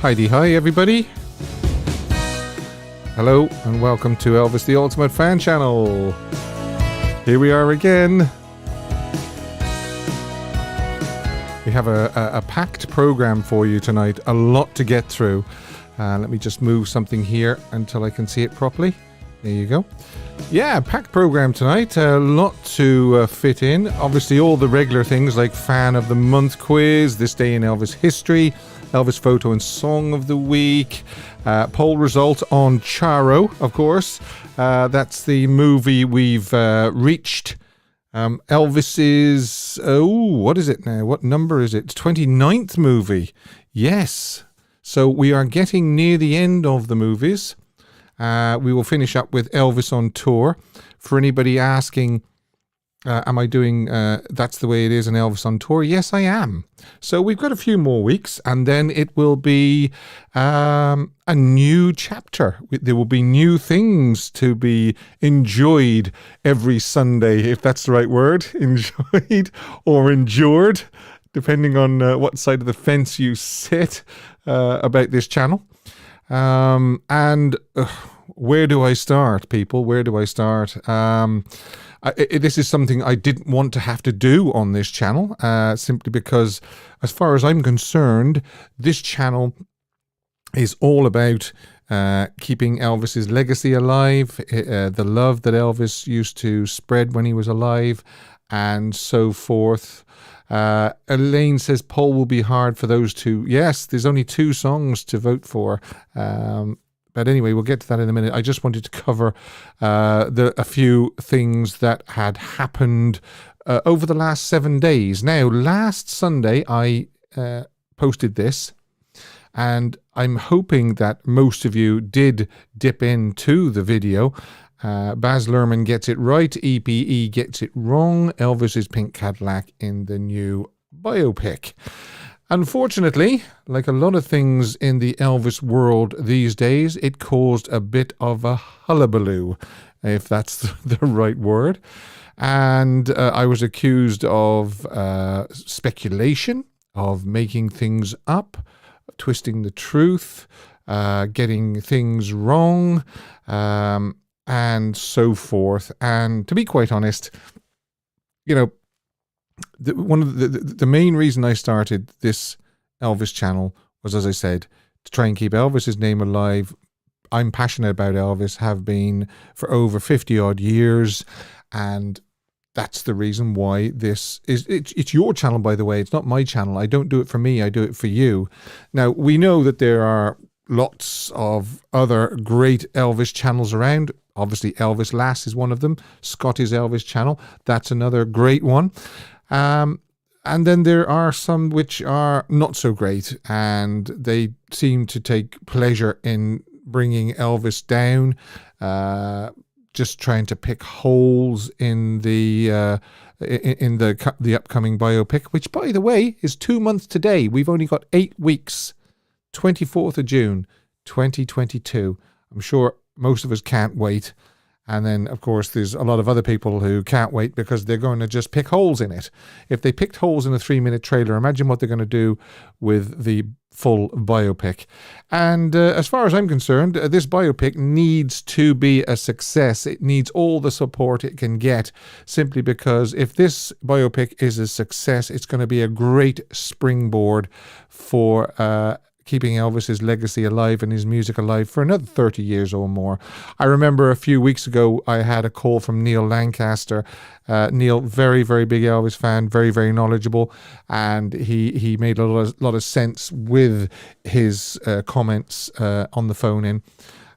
Hi everybody. Hello and welcome to Elvis the Ultimate Fan Channel. Here we are again. We have a packed program for you tonight, a lot to get through. Let me just move something here until I can see it properly. There you go. Yeah, packed program tonight, a lot to fit in. Obviously all the regular things like Fan of the Month quiz, This Day in Elvis History, Elvis Photo and Song of the Week, poll result on Charro, of course. That's the movie we've reached. Elvis's, what is it now? What number is it? 29th movie. Yes. So we are getting near the end of the movies. We will finish up with Elvis on Tour. For anybody asking, am I doing That's the Way It Is and Elvis on Tour? Yes, I am. So we've got a few more weeks and then it will be a new chapter. There will be new things to be enjoyed every Sunday, if that's the right word. Enjoyed or endured, depending on what side of the fence you sit about this channel. Where do I start, people? Where do I start? This is something I didn't want to have to do on this channel, simply because, as far as I'm concerned, this channel is all about keeping Elvis's legacy alive, the love that Elvis used to spread when he was alive, and so forth. Elaine says poll will be hard for those two. Yes, there's only 2 songs to vote for. But anyway, we'll get to that in a minute. I just wanted to cover a few things that had happened over the last 7 days. Now, last Sunday, I posted this, and I'm hoping that most of you did dip into the video. Baz Luhrmann gets it right, EPE gets it wrong, Elvis's Pink Cadillac in the new biopic. Unfortunately, like a lot of things in the Elvis world these days, it caused a bit of a hullabaloo, if that's the right word. And I was accused of speculation, of making things up, twisting the truth, getting things wrong, and so forth. And to be quite honest, you know, one of the main reason I started this Elvis channel was, as I said, to try and keep Elvis's name alive. I'm passionate about Elvis, have been for over 50 odd years, and that's the reason why this is. It's your channel, by the way. It's not my channel. I don't do it for me. I do it for you. Now, we know that there are lots of other great Elvis channels around. Obviously, Elvis Lass is one of them. Scotty's Elvis channel. That's another great one. And then there are some which are not so great, and they seem to take pleasure in bringing Elvis down, just trying to pick holes in the upcoming biopic, which, by the way, is 2 months today. We've only got 8 weeks. 24th of June, 2022. I'm sure most of us can't wait. And then, of course, there's a lot of other people who can't wait because they're going to just pick holes in it. If they picked holes in a 3-minute trailer, imagine what they're going to do with the full biopic. And as far as I'm concerned, this biopic needs to be a success. It needs all the support it can get, simply because if this biopic is a success, it's going to be a great springboard for keeping Elvis's legacy alive and his music alive for another 30 years or more. I remember a few weeks ago, I had a call from Neil Lancaster. Neil, very, very big Elvis fan, very, very knowledgeable, and he made a lot of sense with his comments on the phone in.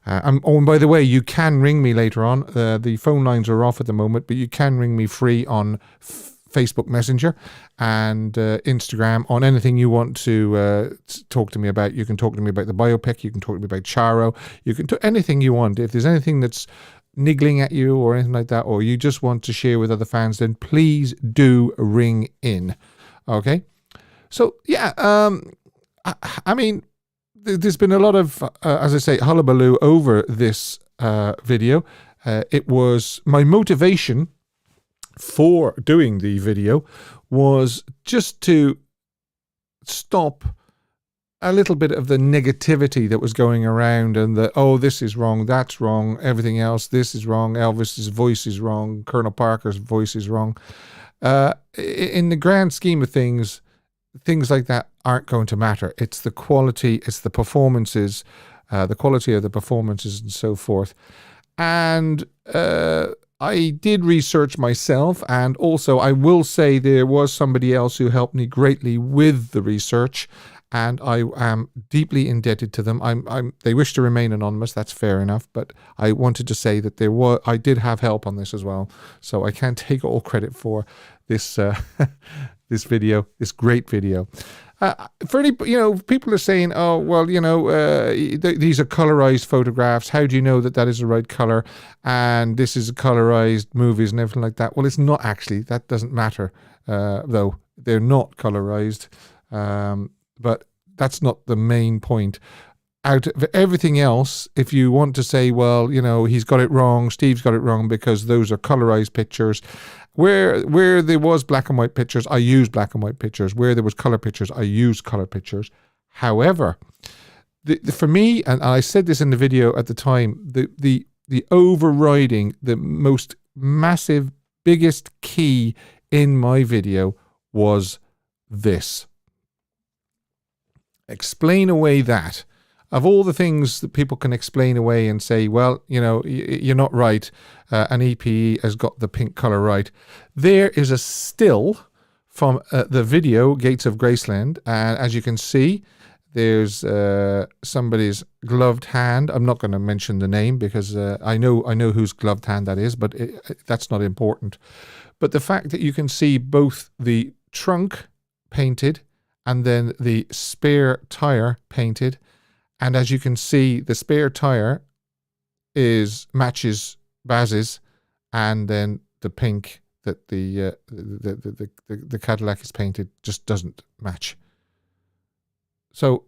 And by the way, you can ring me later on. The phone lines are off at the moment, but you can ring me free on Facebook Messenger and Instagram on anything you want to talk to me about. You can talk to me about the biopic. You can talk to me about Charro. You can do anything you want. If there's anything that's niggling at you or anything like that, or you just want to share with other fans, then please do ring in. Okay? So, yeah, I mean, there's been a lot of, as I say, hullabaloo over this video. It was my motivation for doing the video was just to stop a little bit of the negativity that was going around, and the, oh, this is wrong, that's wrong, everything else, this is wrong, Elvis's voice is wrong, Colonel Parker's voice is wrong. In the grand scheme of things like that aren't going to matter. It's the quality, it's the performances, the quality of the performances and so forth. And I did research myself, and also I will say there was somebody else who helped me greatly with the research, and I am deeply indebted to them. They wish to remain anonymous, that's fair enough, but I wanted to say that I did have help on this as well, so I can't take all credit for this this video, this great video. For any, people are saying, oh, well, these are colorized photographs. How do you know that that is the right color? And this is colorized movies and everything like that. Well, it's not actually. That doesn't matter, though. They're not colorized. But that's not the main point. Out of everything else, if you want to say, well, he's got it wrong, Steve's got it wrong because those are colorized pictures. Where there was black and white pictures, I used black and white pictures. Where there was color pictures, I used color pictures. However, for me, and I said this in the video at the time, the overriding, the most massive, biggest key in my video was this. Explain away that. Of all the things that people can explain away and say, well, you're not right, an EPE has got the pink color right. There is a still from the video Gates of Graceland, and as you can see, there's somebody's gloved hand. I'm not going to mention the name because I know whose gloved hand that is, but that's not important. But the fact that you can see both the trunk painted and then the spare tire painted. And as you can see, the spare tire matches Baz's, and then the pink that the Cadillac is painted just doesn't match. So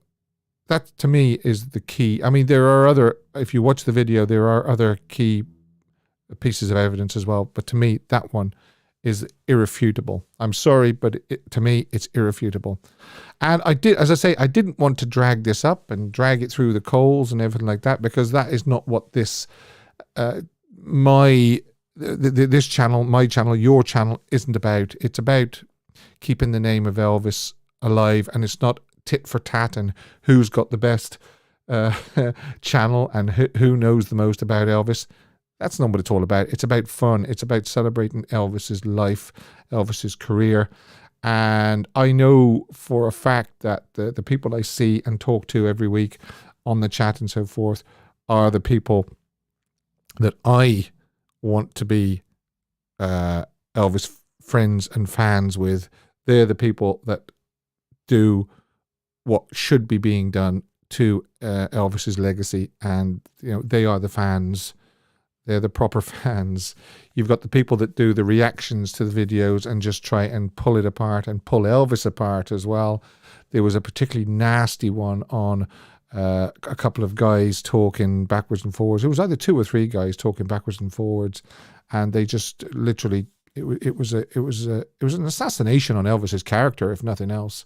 that to me is the key. I mean, there are other, if you watch the video, there are other key pieces of evidence as well. But to me, that one is irrefutable. I'm sorry, but to me, it's irrefutable. And I did, as I say, I didn't want to drag this up and drag it through the coals and everything like that, because that is not what this, this channel, my channel, your channel isn't about. It's about keeping the name of Elvis alive, and it's not tit for tat and who's got the best channel and who knows the most about Elvis. That's not what it's all about. It's about fun. It's about celebrating Elvis's life, Elvis's career. And I know for a fact that the people I see and talk to every week on the chat and so forth are the people that I want to be Elvis friends and fans with. They're the people that do what should be being done to Elvis's legacy. And, they are the fans. They're the proper fans. You've got the people that do the reactions to the videos and just try and pull it apart and pull Elvis apart as well. There was a particularly nasty one on a couple of guys talking backwards and forwards. It was either 2 or 3 guys talking backwards and forwards, and they just literally it was an assassination on Elvis's character, if nothing else.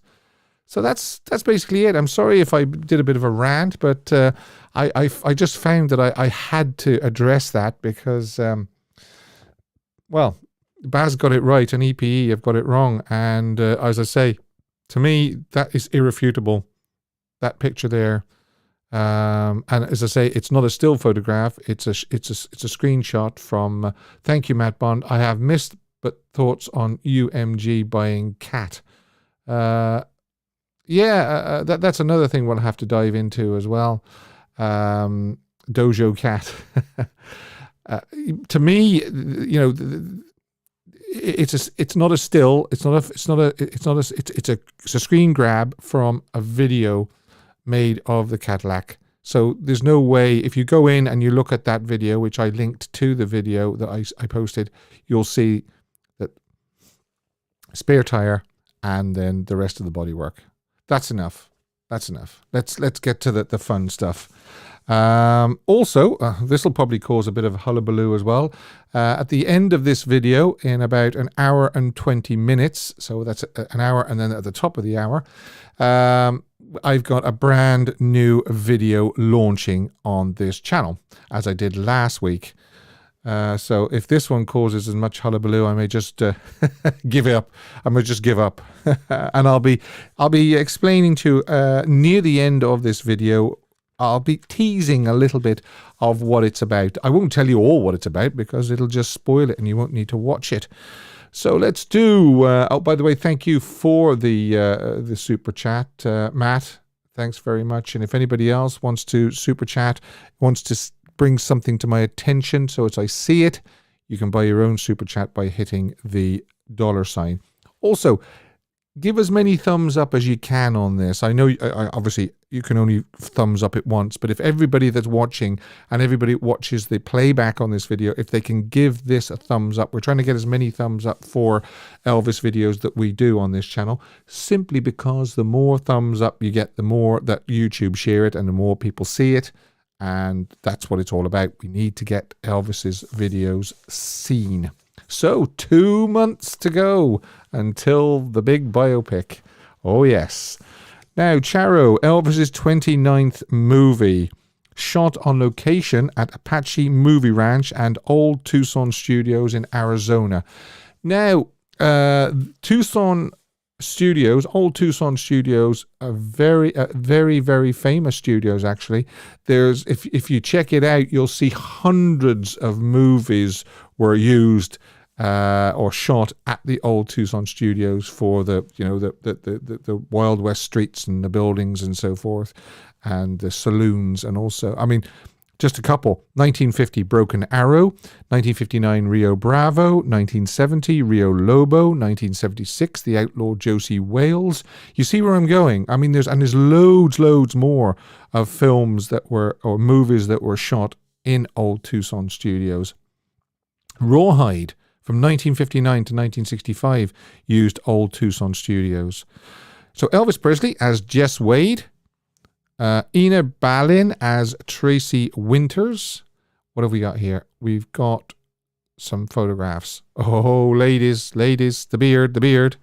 So that's basically it. I'm sorry if I did a bit of a rant, but I just found that I had to address that because, well, Baz got it right and EPE have got it wrong. And as I say, to me, that is irrefutable, that picture there. And as I say, it's not a still photograph. It's a screenshot from, thank you, Matt Bond. I have missed but thoughts on UMG buying cat. That's another thing we'll have to dive into as well. Dojo Cat. To me, it's not a still. It's a screen grab from a video made of the Cadillac. So there's no way, if you go in and you look at that video, which I linked to the video that I posted, you'll see that spare tire and then the rest of the bodywork. That's enough. Let's get to the fun stuff. Also, this will probably cause a bit of hullabaloo as well. At the end of this video, in about an hour and 20 minutes, so that's an hour, and then at the top of the hour, I've got a brand new video launching on this channel, as I did last week. So if this one causes as much hullabaloo, I may just give up. I may just give up, and I'll be explaining to near the end of this video. I'll be teasing a little bit of what it's about. I won't tell you all what it's about because it'll just spoil it, and you won't need to watch it. So let's do. Oh, by the way, thank you for the super chat, Matt. Thanks very much. And if anybody else wants to super chat, wants to bring something to my attention so as I see it, you can buy your own super chat by hitting the $sign. Also, give as many thumbs up as you can on this. I know, obviously, you can only thumbs up it once, but if everybody that's watching and everybody watches the playback on this video, if they can give this a thumbs up, we're trying to get as many thumbs up for Elvis videos that we do on this channel, simply because the more thumbs up you get, the more that YouTube share it and the more people see it. And that's what it's all about. We need to get Elvis's videos seen. So 2 months to go until the big biopic. Oh, yes. Now, Charro, Elvis's 29th movie, shot on location at Apache Movie Ranch and Old Tucson Studios in Arizona. Now, Old Tucson Studios are very famous studios, actually. There's, if you check it out, you'll see hundreds of movies were used or shot at the Old Tucson Studios for the Wild West streets and the buildings and so forth, and the saloons, and also, I mean, just a couple. 1950, Broken Arrow. 1959, Rio Bravo. 1970, Rio Lobo. 1976, The Outlaw Josie Wales. You see where I'm going? I mean, there's loads more of films that were, or movies that were shot in Old Tucson Studios. Rawhide, from 1959 to 1965, used Old Tucson Studios. So Elvis Presley as Jess Wade. Ina Balin as Tracy Winters. What have we got here? We've got some photographs. Oh, ladies, the beard.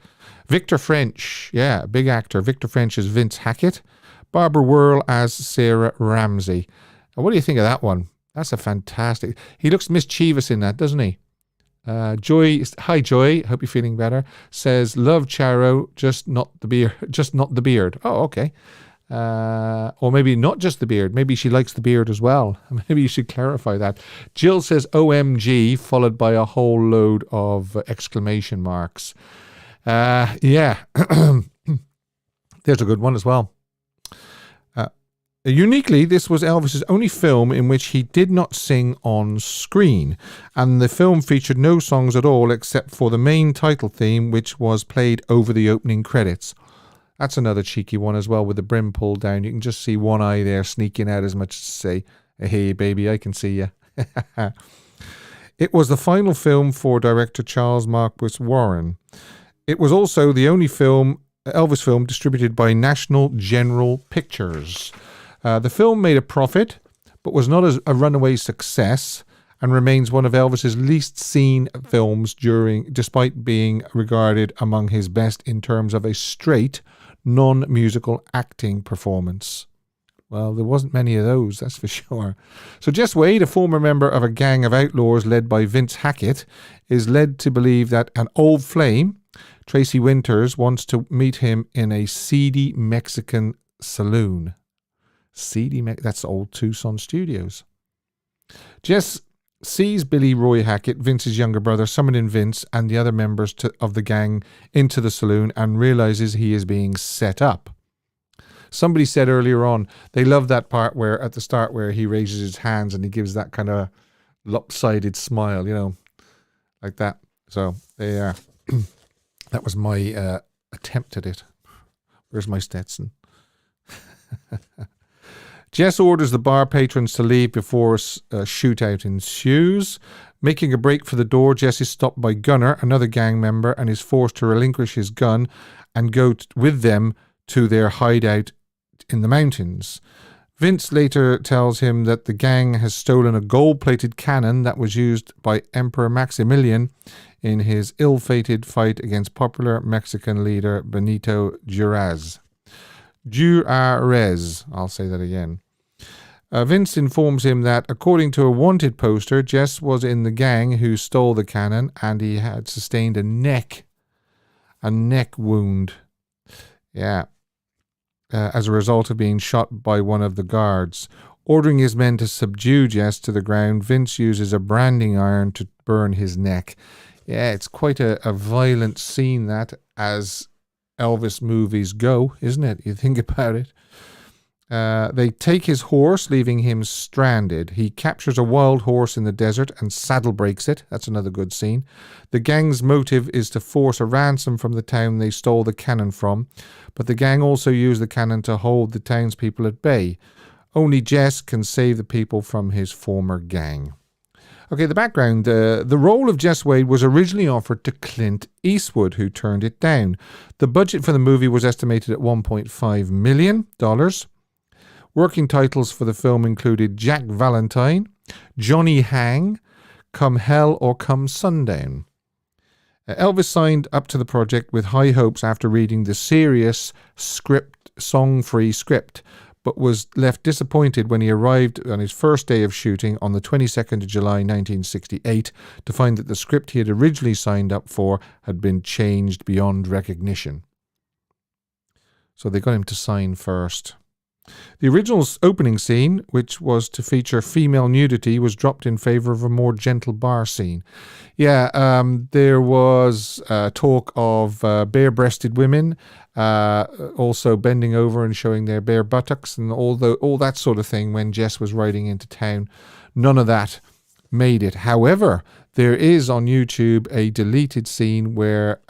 Victor French, yeah, big actor. Victor French as Vince Hackett. Barbara Whirl as Sarah Ramsey. What do you think of that one? That's a fantastic. He looks mischievous in that, doesn't he? Joy, hi Joy, hope you're feeling better. Says, love Charro, just not the beard. Oh, okay. Or maybe not just the beard. Maybe she likes the beard as well. Maybe you should clarify that. Jill says OMG, followed by a whole load of exclamation marks. Yeah. There's a good one as well. Uniquely, this was Elvis's only film in which he did not sing on screen, and the film featured no songs at all except for the main title theme, which was played over the opening credits. That's another cheeky one as well, with the brim pulled down. You can just see one eye there sneaking out, as much as to say, hey baby, I can see you. It was the final film for director Charles Marquis Warren. It was also the only Elvis film distributed by National General Pictures. The film made a profit, but was not a runaway success, and remains one of Elvis's least seen films despite being regarded among his best in terms of a straight, non-musical acting performance. Well, there wasn't many of those, that's for sure. So Jess Wade, a former member of a gang of outlaws led by Vince Hackett, is led to believe that an old flame, Tracy Winters, wants to meet him in a seedy Mexican saloon. That's Old Tucson Studios. Jess sees Billy Roy Hackett, Vince's younger brother, summoning Vince and the other members of the gang into the saloon, and realizes he is being set up. Somebody said earlier on, they love that part where at the start where he raises his hands and he gives that kind of lopsided smile, like that. So they that was my attempt at it. Where's my Stetson? Jess orders the bar patrons to leave before a shootout ensues. Making a break for the door, Jess is stopped by Gunner, another gang member, and is forced to relinquish his gun and go with them to their hideout in the mountains. Vince later tells him that the gang has stolen a gold-plated cannon that was used by Emperor Maximilian in his ill-fated fight against popular Mexican leader Benito Juarez. Juarez. I'll say that again. Vince informs him that, according to a wanted poster, Jess was in the gang who stole the cannon, and he had sustained a neck wound. Yeah. As a result of being shot by one of the guards. Ordering his men to subdue Jess to the ground, Vince uses a branding iron to burn his neck. Yeah, it's quite a violent scene, that, as Elvis movies go, isn't it? You think about it. They take his horse, leaving him stranded. He captures a wild horse in the desert and saddle breaks it. That's another good scene. The gang's motive is to force a ransom from the town they stole the cannon from, but the gang also use the cannon to hold the townspeople at bay. Only Jess can save the people from his former gang. Okay, the background. The role of Jess Wade was originally offered to Clint Eastwood, who turned it down. The budget for the movie was estimated at $1.5 million. Working titles for the film included Jack Valentine, Johnny Hang, Come Hell or Come Sundown. Elvis signed up to the project with high hopes after reading the serious song-free script, but was left disappointed when he arrived on his first day of shooting on the 22nd of July 1968 to find that the script he had originally signed up for had been changed beyond recognition. So they got him to sign first. The original opening scene, which was to feature female nudity, was dropped in favour of a more gentle bar scene. Yeah, there was talk of bare-breasted women, also bending over and showing their bare buttocks and all that sort of thing when Jess was riding into town. None of that made it. However, there is on YouTube a deleted scene where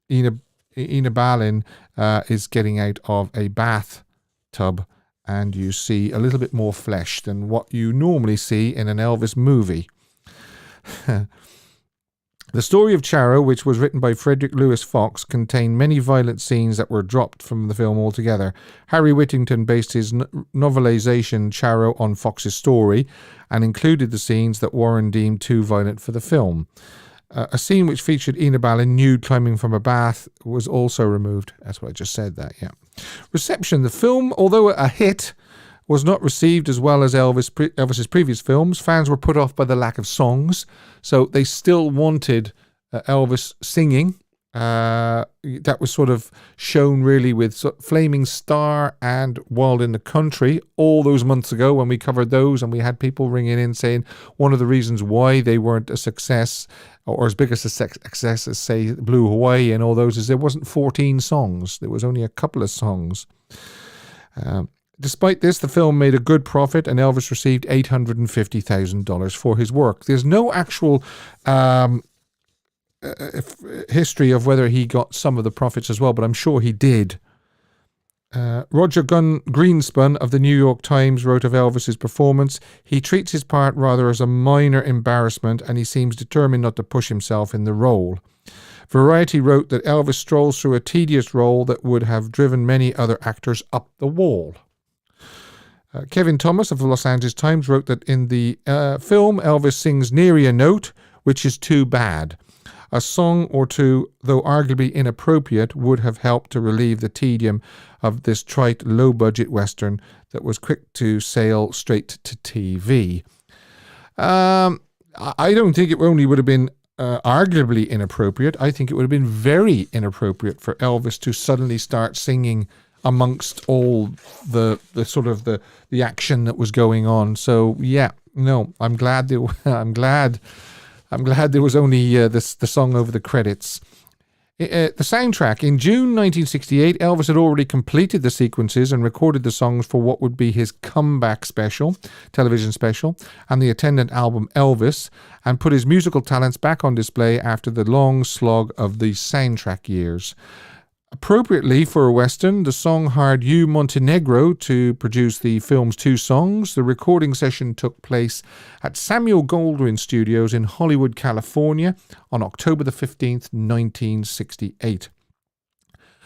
Ina Balin is getting out of a bathtub, and you see a little bit more flesh than what you normally see in an Elvis movie. The story of Charro, which was written by Frederick Lewis Fox, contained many violent scenes that were dropped from the film altogether. Harry Whittington based his novelization Charro on Fox's story and included the scenes that Warren deemed too violent for the film. A scene which featured Ina Balin nude climbing from a bath was also removed. That's what I just said, that, yeah. Reception. The film, although a hit, was not received as well as Elvis's previous films. Fans were put off by the lack of songs, so they still wanted Elvis singing. That was sort of shown really with Flaming Star and Wild in the Country all those months ago when we covered those, and we had people ringing in saying one of the reasons why they weren't a success or as big a success as, say, Blue Hawaii and all those is there wasn't 14 songs. There was only a couple of songs. Despite this, the film made a good profit and Elvis received $850,000 for his work. There's no actual history of whether he got some of the profits as well, but I'm sure he did. Roger Greenspun of the New York Times wrote of Elvis's performance, "He treats his part rather as a minor embarrassment and he seems determined not to push himself in the role." Variety wrote that Elvis strolls through a tedious role that would have driven many other actors up the wall. Kevin Thomas of the Los Angeles Times wrote that in the film, Elvis sings nary a note, which is too bad. A song or two, though arguably inappropriate, would have helped to relieve the tedium of this trite, low-budget Western that was quick to sail straight to TV. I don't think it only would have been arguably inappropriate. I think it would have been very inappropriate for Elvis to suddenly start singing amongst all the sort of the action that was going on. So yeah, no, I'm glad there was only the song over the credits. The soundtrack. In June 1968, Elvis had already completed the sequences and recorded the songs for what would be his comeback television special, and the attendant album Elvis, and put his musical talents back on display after the long slog of the soundtrack years. Appropriately for a Western, the song hired Hugh Montenegro to produce the film's two songs. The recording session took place at Samuel Goldwyn Studios in Hollywood, California on October the 15th, 1968.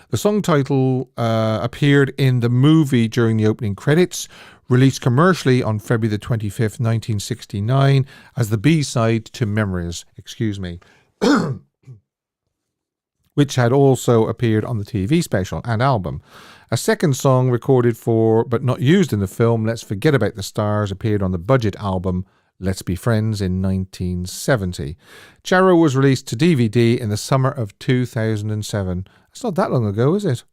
The song title appeared in the movie during the opening credits, released commercially on February the 25th, 1969 as the B-side to Memories, which had also appeared on the TV special and album. A second song recorded for but not used in the film, Let's Forget About the Stars, appeared on the budget album Let's Be Friends in 1970. Charro was released to DVD in the summer of 2007. It's not that long ago, is it?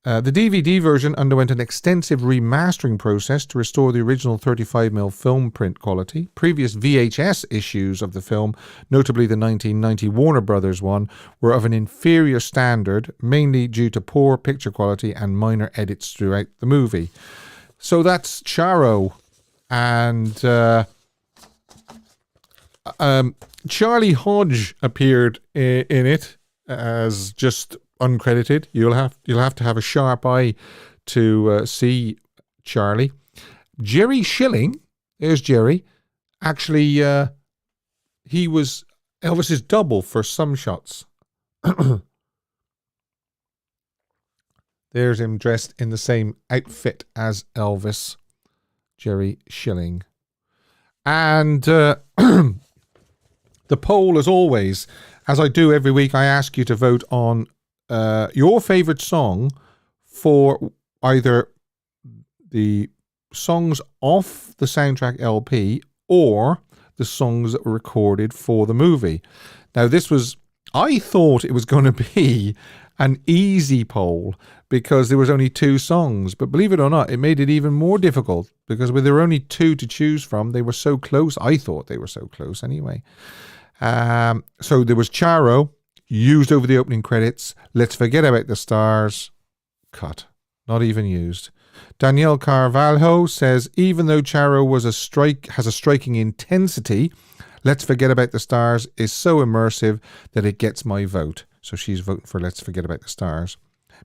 The DVD version underwent an extensive remastering process to restore the original 35mm film print quality. Previous VHS issues of the film, notably the 1990 Warner Brothers one, were of an inferior standard, mainly due to poor picture quality and minor edits throughout the movie. So that's Charro. And Charlie Hodge appeared in it as just uncredited. You'll have to have a sharp eye to see Charlie. Jerry Schilling, there's Jerry. Actually, he was Elvis's double for some shots. There's him dressed in the same outfit as Elvis, Jerry Schilling. And the poll, as always, as I do every week, I ask you to vote on your favorite song for either the songs off the soundtrack LP or the songs that were recorded for the movie. Now, I thought it was going to be an easy poll because there was only 2 songs, but believe it or not, it made it even more difficult because with there were only 2 to choose from, they were so close. I thought they were so close anyway. So there was Charro, used over the opening credits. Let's Forget About the Stars, cut. Not even used. Danielle Carvalho says, even though Charro has a striking intensity, Let's Forget About the Stars is so immersive that it gets my vote. So she's voting for Let's Forget About the Stars.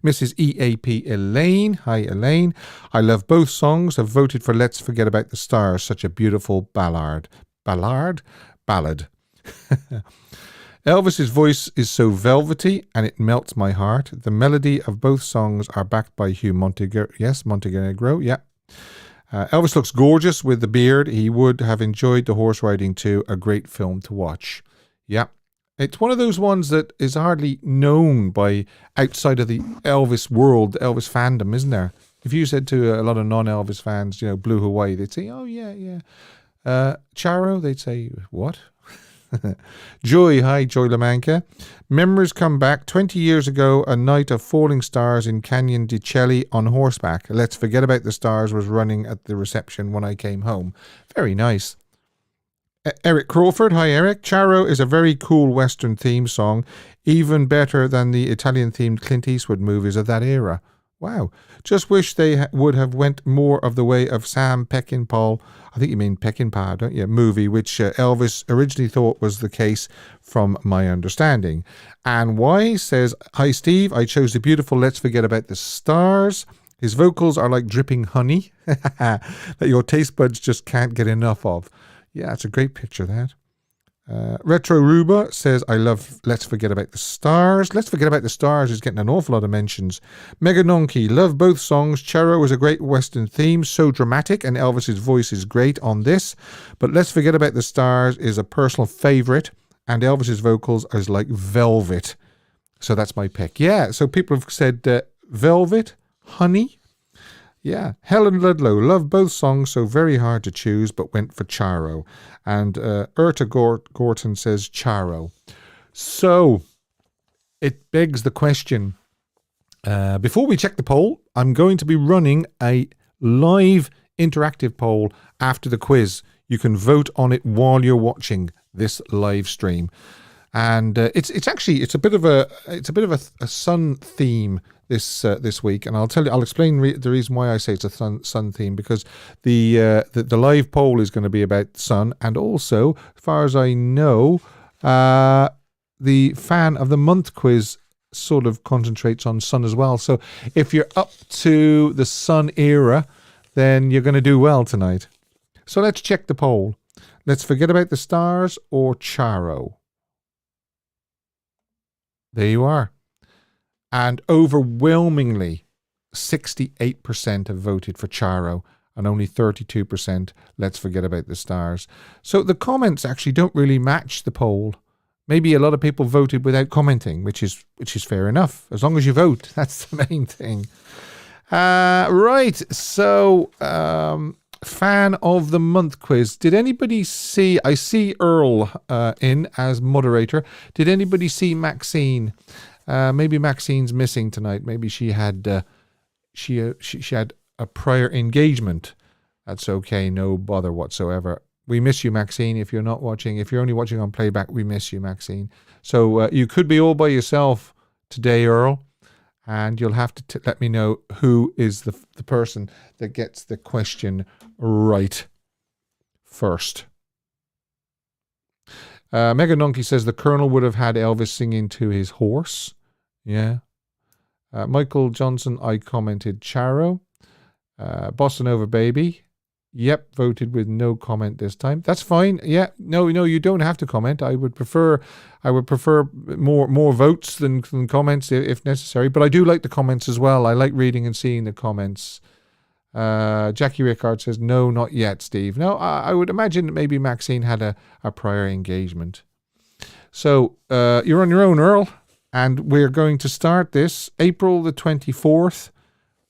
Mrs. EAP Elaine. Hi, Elaine. I love both songs. Have voted for Let's Forget About the Stars. Such a beautiful ballad. Ballad. Elvis's voice is so velvety and it melts my heart. The melody of both songs are backed by Hugh Montenegro. Yes, Montenegro, yeah. Elvis looks gorgeous with the beard. He would have enjoyed the horse riding too. A great film to watch. Yeah. It's one of those ones that is hardly known by outside of the Elvis world, the Elvis fandom, isn't there? If you said to a lot of non-Elvis fans, Blue Hawaii, they'd say, oh, yeah. Charro, they'd say, what? Joy, hi, Joy Lamanca. Memories come back. 20 years ago, a night of falling stars in Canyon di Celli on horseback. Let's Forget About the Stars was running at the reception when I came home. Very nice. Eric Crawford, hi Eric. Charro is a very cool Western theme song, even better than the Italian-themed Clint Eastwood movies of that era. Wow. Just wish they would have went more of the way of Sam Peckinpah, I think you mean Peckinpah, don't you? Movie, which Elvis originally thought was the case from my understanding. And why says, hi Steve, I chose the beautiful Let's Forget About the Stars. His vocals are like dripping honey that your taste buds just can't get enough of. Yeah, it's a great picture, that. Retro Ruba says, I love Let's Forget About the Stars. Let's Forget About the Stars is getting an awful lot of mentions. Mega Nonky, love both songs. Charro is a great Western theme, so dramatic, and Elvis's voice is great on this. But Let's Forget About the Stars is a personal favourite, and Elvis's vocals is like velvet. So that's my pick. Yeah, so people have said velvet, honey. Yeah, Helen Ludlow, love both songs, so very hard to choose, but went for Charro. And Erta Gorton says Charro. So, it begs the question. Before we check the poll, I'm going to be running a live interactive poll after the quiz. You can vote on it while you're watching this live stream. And it's a bit of a sun theme this week, and I'll explain the reason why I say it's a sun theme, because the live poll is going to be about sun, and also, as far as I know, the fan of the month quiz sort of concentrates on sun as well. So if you're up to the sun era, then you're going to do well tonight. So let's check the poll. Let's Forget About the Stars or Charro. There you are. And overwhelmingly, 68% have voted for Charro and only 32% Let's Forget About the Stars. So the comments actually don't really match the poll. Maybe a lot of people voted without commenting, which is fair enough. As long as you vote, that's the main thing. Right. So, fan of the month quiz. Did anybody see? I see Earl in as moderator. Did anybody see Maxine? Maybe Maxine's missing tonight. Maybe she had she had a prior engagement. That's okay. No bother whatsoever. We miss you, Maxine. If you're not watching, if you're only watching on playback, we miss you, Maxine. So you could be all by yourself today, Earl. And you'll have to let me know who is the person that gets the question right first. Mega Donkey says the Colonel would have had Elvis singing to his horse. Yeah. Michael Johnson, I commented Charro. Bossa Nova Baby. Yep, voted with no comment this time. That's fine. Yeah, no, you don't have to comment. I would prefer more votes than comments if necessary. But I do like the comments as well. I like reading and seeing the comments. Jackie Rickard says no, not yet, Steve. No, I would imagine that maybe Maxine had a prior engagement. So you're on your own, Earl, and we're going to start this April the 24th,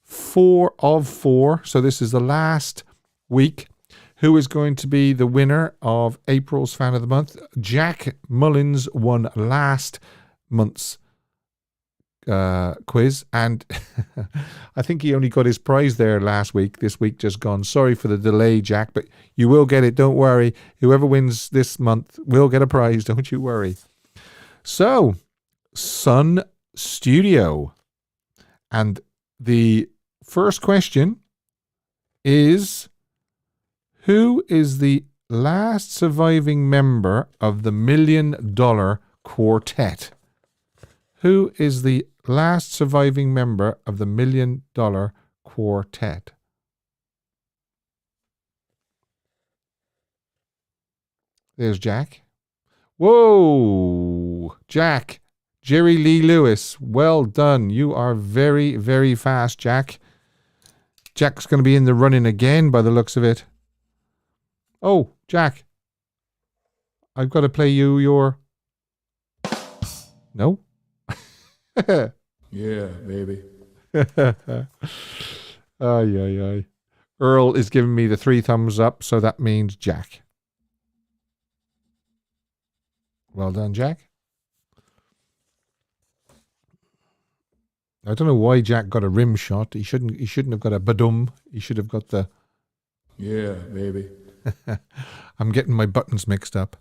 4 of 4. So this is the last week. Who is going to be the winner of April's Fan of the Month? Jack Mullins won last month's quiz, and I think he only got his prize there last week. This week just gone. Sorry for the delay, Jack, but you will get it. Don't worry. Whoever wins this month will get a prize. Don't you worry. So, Sun Studio. And the first question is, who is the last surviving member of the $1 Million Quartet? Who is the last surviving member of the $1 Million Quartet? There's Jack. Whoa! Jack. Jerry Lee Lewis. Well done. You are very, very fast, Jack. Jack's going to be in the running again by the looks of it. Oh, Jack. I've got to play you your... No? Yeah, baby. Ay. Earl is giving me the 3 thumbs up, so that means Jack. Well done, Jack. I don't know why Jack got a rim shot. He shouldn't have got a badum. He should have got the... Yeah, baby. I'm getting my buttons mixed up.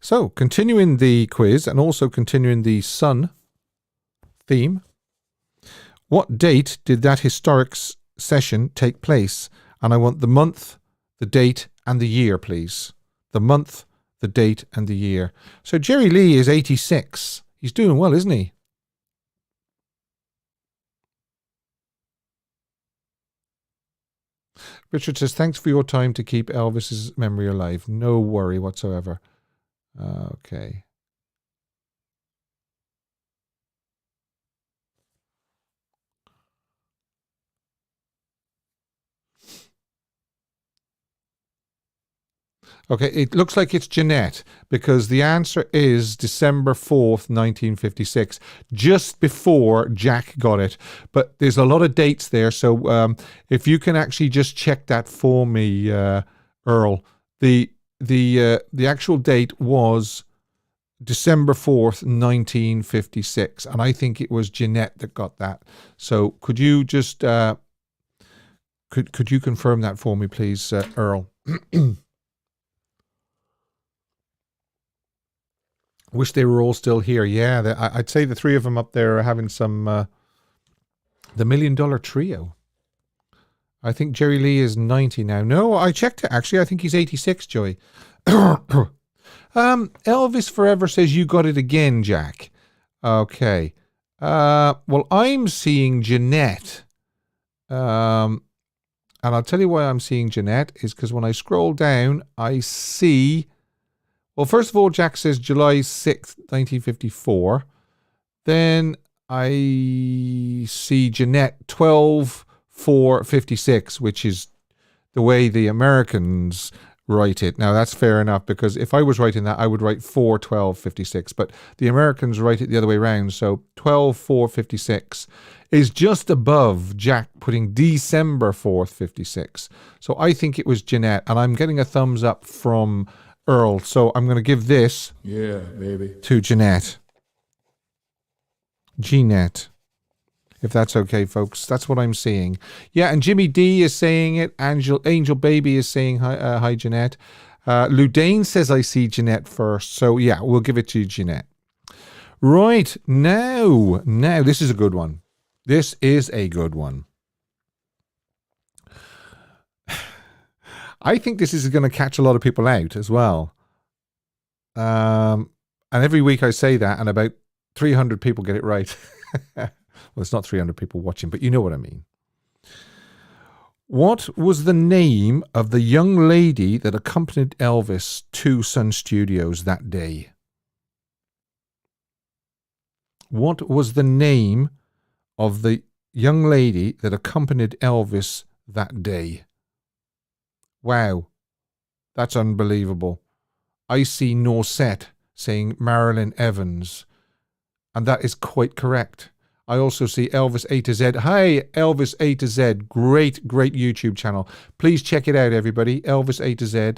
So, continuing the quiz and also continuing the Sun theme, what date did that historic session take place? And I want the month, the date, and the year, please. The month, the date, and the year. So, Jerry Lee is 86. He's doing well, isn't he? Richard says, thanks for your time to keep Elvis's memory alive. No worry whatsoever. Okay. Okay, it looks like it's Jeanette, because the answer is December 4th, 1956, just before Jack got it. But there's a lot of dates there, so if you can actually just check that for me, Earl. The actual date was December 4th, 1956, and I think it was Jeanette that got that. So could you just could you confirm that for me, please, Earl? Wish they were all still here. Yeah, I'd say the 3 of them up there are having some the $1 Million Trio. I think Jerry Lee is 90 now. No, I checked it, actually. I think he's 86, Joey. Elvis Forever says you got it again, Jack. Okay. Well, I'm seeing Jeanette. And I'll tell you why I'm seeing Jeanette is because when I scroll down, I see... Well, first of all, Jack says July 6th, 1954. Then I see Jeanette 12/4/56, which is the way the Americans write it. Now, that's fair enough, because if I was writing that, I would write 4/12/56, but the Americans write it the other way around. So 12/4/56 is just above Jack putting December 4th, 56. So I think it was Jeanette, and I'm getting a thumbs up from Earl. So I'm going to give this to Jeanette. Jeanette. If that's okay, folks. That's what I'm seeing. Yeah, and Jimmy D is saying it. Angel Baby is saying hi, Jeanette. Ludane says I see Jeanette first. So, yeah, we'll give it to Jeanette. Right, now, this is a good one. This is a good one. I think this is going to catch a lot of people out as well. And every week I say that, and about 300 people get it right. Well, it's not 300 people watching, but you know what I mean. What was the name of the young lady that accompanied Elvis to Sun Studios that day? What was the name of the young lady that accompanied Elvis that day? Wow, that's unbelievable. I see Norsette saying Marilyn Evans, and that is quite correct. I also see Elvis A to Z. Hi, Elvis A to Z. Great YouTube channel. Please check it out, everybody. Elvis A to Z.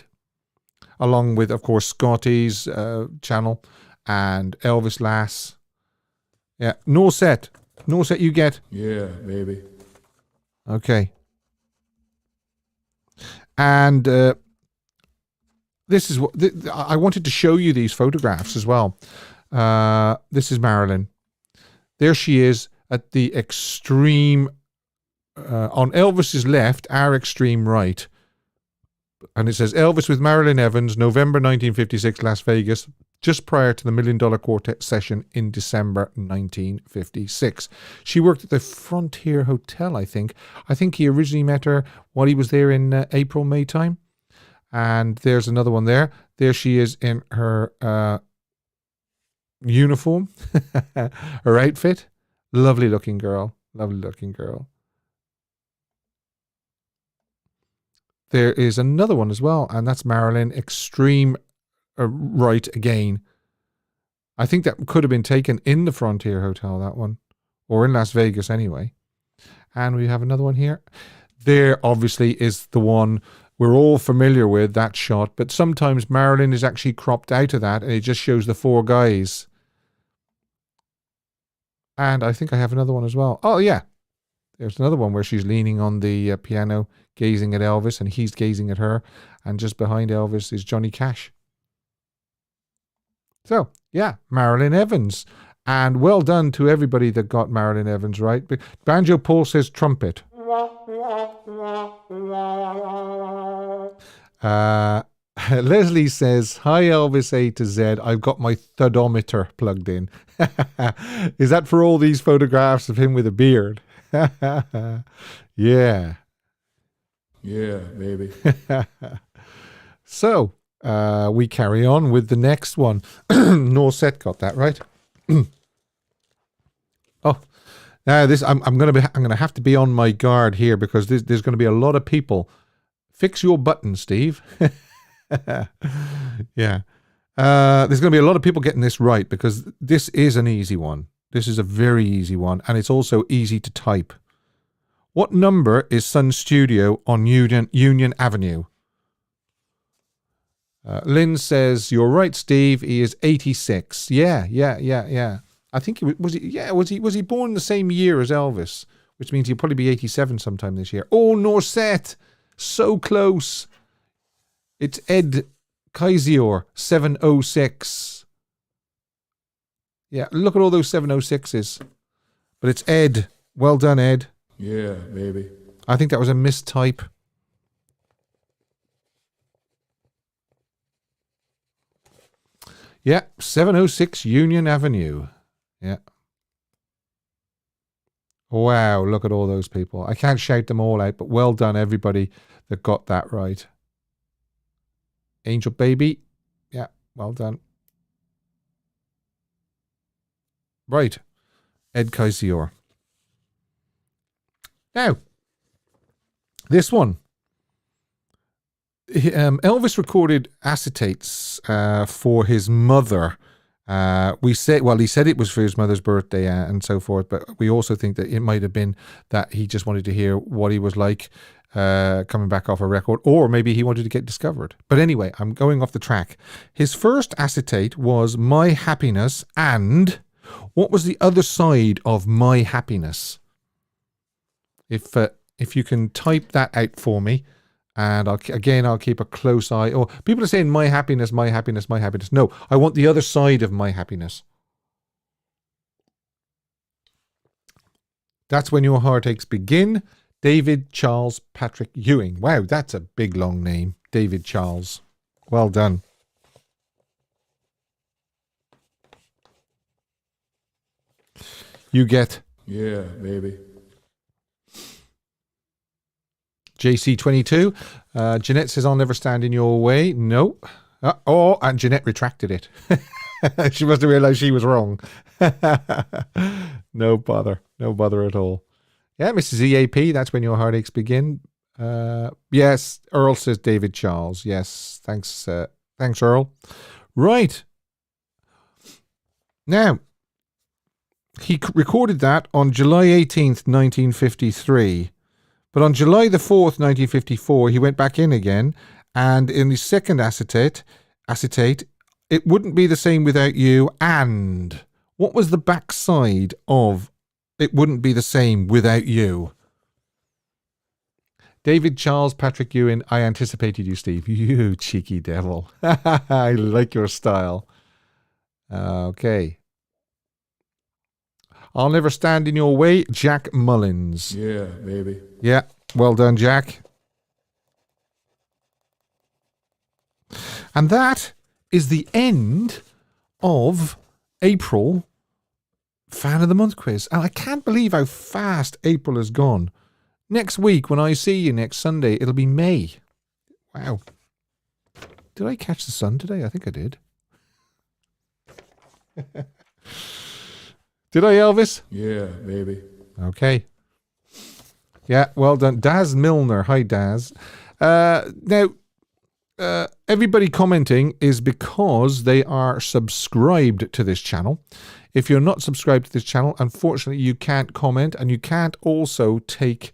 Along with, of course, Scotty's channel and Elvis Lass. Yeah, Norsette. Norsette you get. Yeah, baby. Okay. And this is what... I wanted to show you these photographs as well. This is Marilyn. There she is at the extreme, on Elvis's left, our extreme right. And it says Elvis with Marilyn Evans, November 1956, Las Vegas, just prior to the $1 Million Quartet session in December 1956. She worked at the Frontier Hotel, I think. I think he originally met her while he was there in April, May time. And there's another one there. There she is in her... uniform, her outfit. Lovely looking girl. There is another one as well, and that's Marilyn, extreme right again. I think that could have been taken in the Frontier Hotel, that one, or in Las Vegas anyway. And we have another one here. There obviously is the one we're all familiar with, that shot, but sometimes Marilyn is actually cropped out of that and it just shows the four guys. And I think I have another one as well. Oh, yeah. There's another one where she's leaning on the piano, gazing at Elvis, and he's gazing at her. And just behind Elvis is Johnny Cash. So, yeah, Marilyn Evans. And well done to everybody that got Marilyn Evans right. Banjo Paul says trumpet. Leslie says, hi Elvis A to Z, I've got my thudometer plugged in. Is that for all these photographs of him with a beard? Yeah. Yeah, baby. So, we carry on with the next one. Norsette got that right. Oh, now this I'm gonna have to be on my guard here, because there's going to be a lot of people. Fix your button, Steve. Yeah. There's going to be a lot of people getting this right, because this is an easy one. This is a very easy one, and it's also easy to type. What number is Sun Studio on Union Avenue? Lynn says, you're right, Steve. He is 86. Yeah. I think was he born the same year as Elvis, which means he'll probably be 87 sometime this year. Oh, Norsette. So close. It's Ed Kaisior, 706. Yeah, look at all those 706s. But it's Ed. Well done, Ed. Yeah, baby. I think that was a mistype. Yeah, 706 Union Avenue. Yeah. Wow, look at all those people. I can't shout them all out, but well done, everybody that got that right. Angel Baby. Yeah, well done. Right. Ed Kaisior. Now, this one. Elvis recorded acetates for his mother. He said it was for his mother's birthday and so forth, but we also think that it might have been that he just wanted to hear what he was like coming back off a record, or maybe he wanted to get discovered. But anyway, I'm going off the track. His first acetate was My Happiness, and what was the other side of My Happiness? If you can type that out for me, and I'll keep a close eye. Or people are saying my happiness, my happiness, my happiness. No, I want the other side of my happiness. That's When Your Heartaches Begin. David Charles Patrick Ewing. Wow, that's a big long name. David Charles. Well done. You get. Yeah, baby. JC22. Jeanette says, I'll never stand in your way. No. And Jeanette retracted it. She must have realized she was wrong. No bother. No bother at all. Yeah, Mrs. EAP, That's When Your Heartaches Begin. Yes, Earl says David Charles. Yes, thanks, Earl. Right. Now, he recorded that on July 18th, 1953. But on July the 4th, 1954, he went back in again, and in the second acetate, It Wouldn't Be the Same Without You, and what was the backside of It Wouldn't Be the Same Without You? David Charles Patrick Ewing, I anticipated you, Steve. You cheeky devil. I like your style. Okay. I'll Never Stand in Your Way, Jack Mullins. Yeah, baby. Yeah, well done, Jack. And that is the end of April Fan of the Month quiz. And I can't believe how fast April has gone. Next week, when I see you next Sunday, it'll be May. Wow. Did I catch the sun today? I think I did. Did I, Elvis? Yeah, baby. Okay. Yeah, well done. Daz Milner. Hi, Daz. Now, everybody commenting is because they are subscribed to this channel. If you're not subscribed to this channel, unfortunately, you can't comment, and you can't also take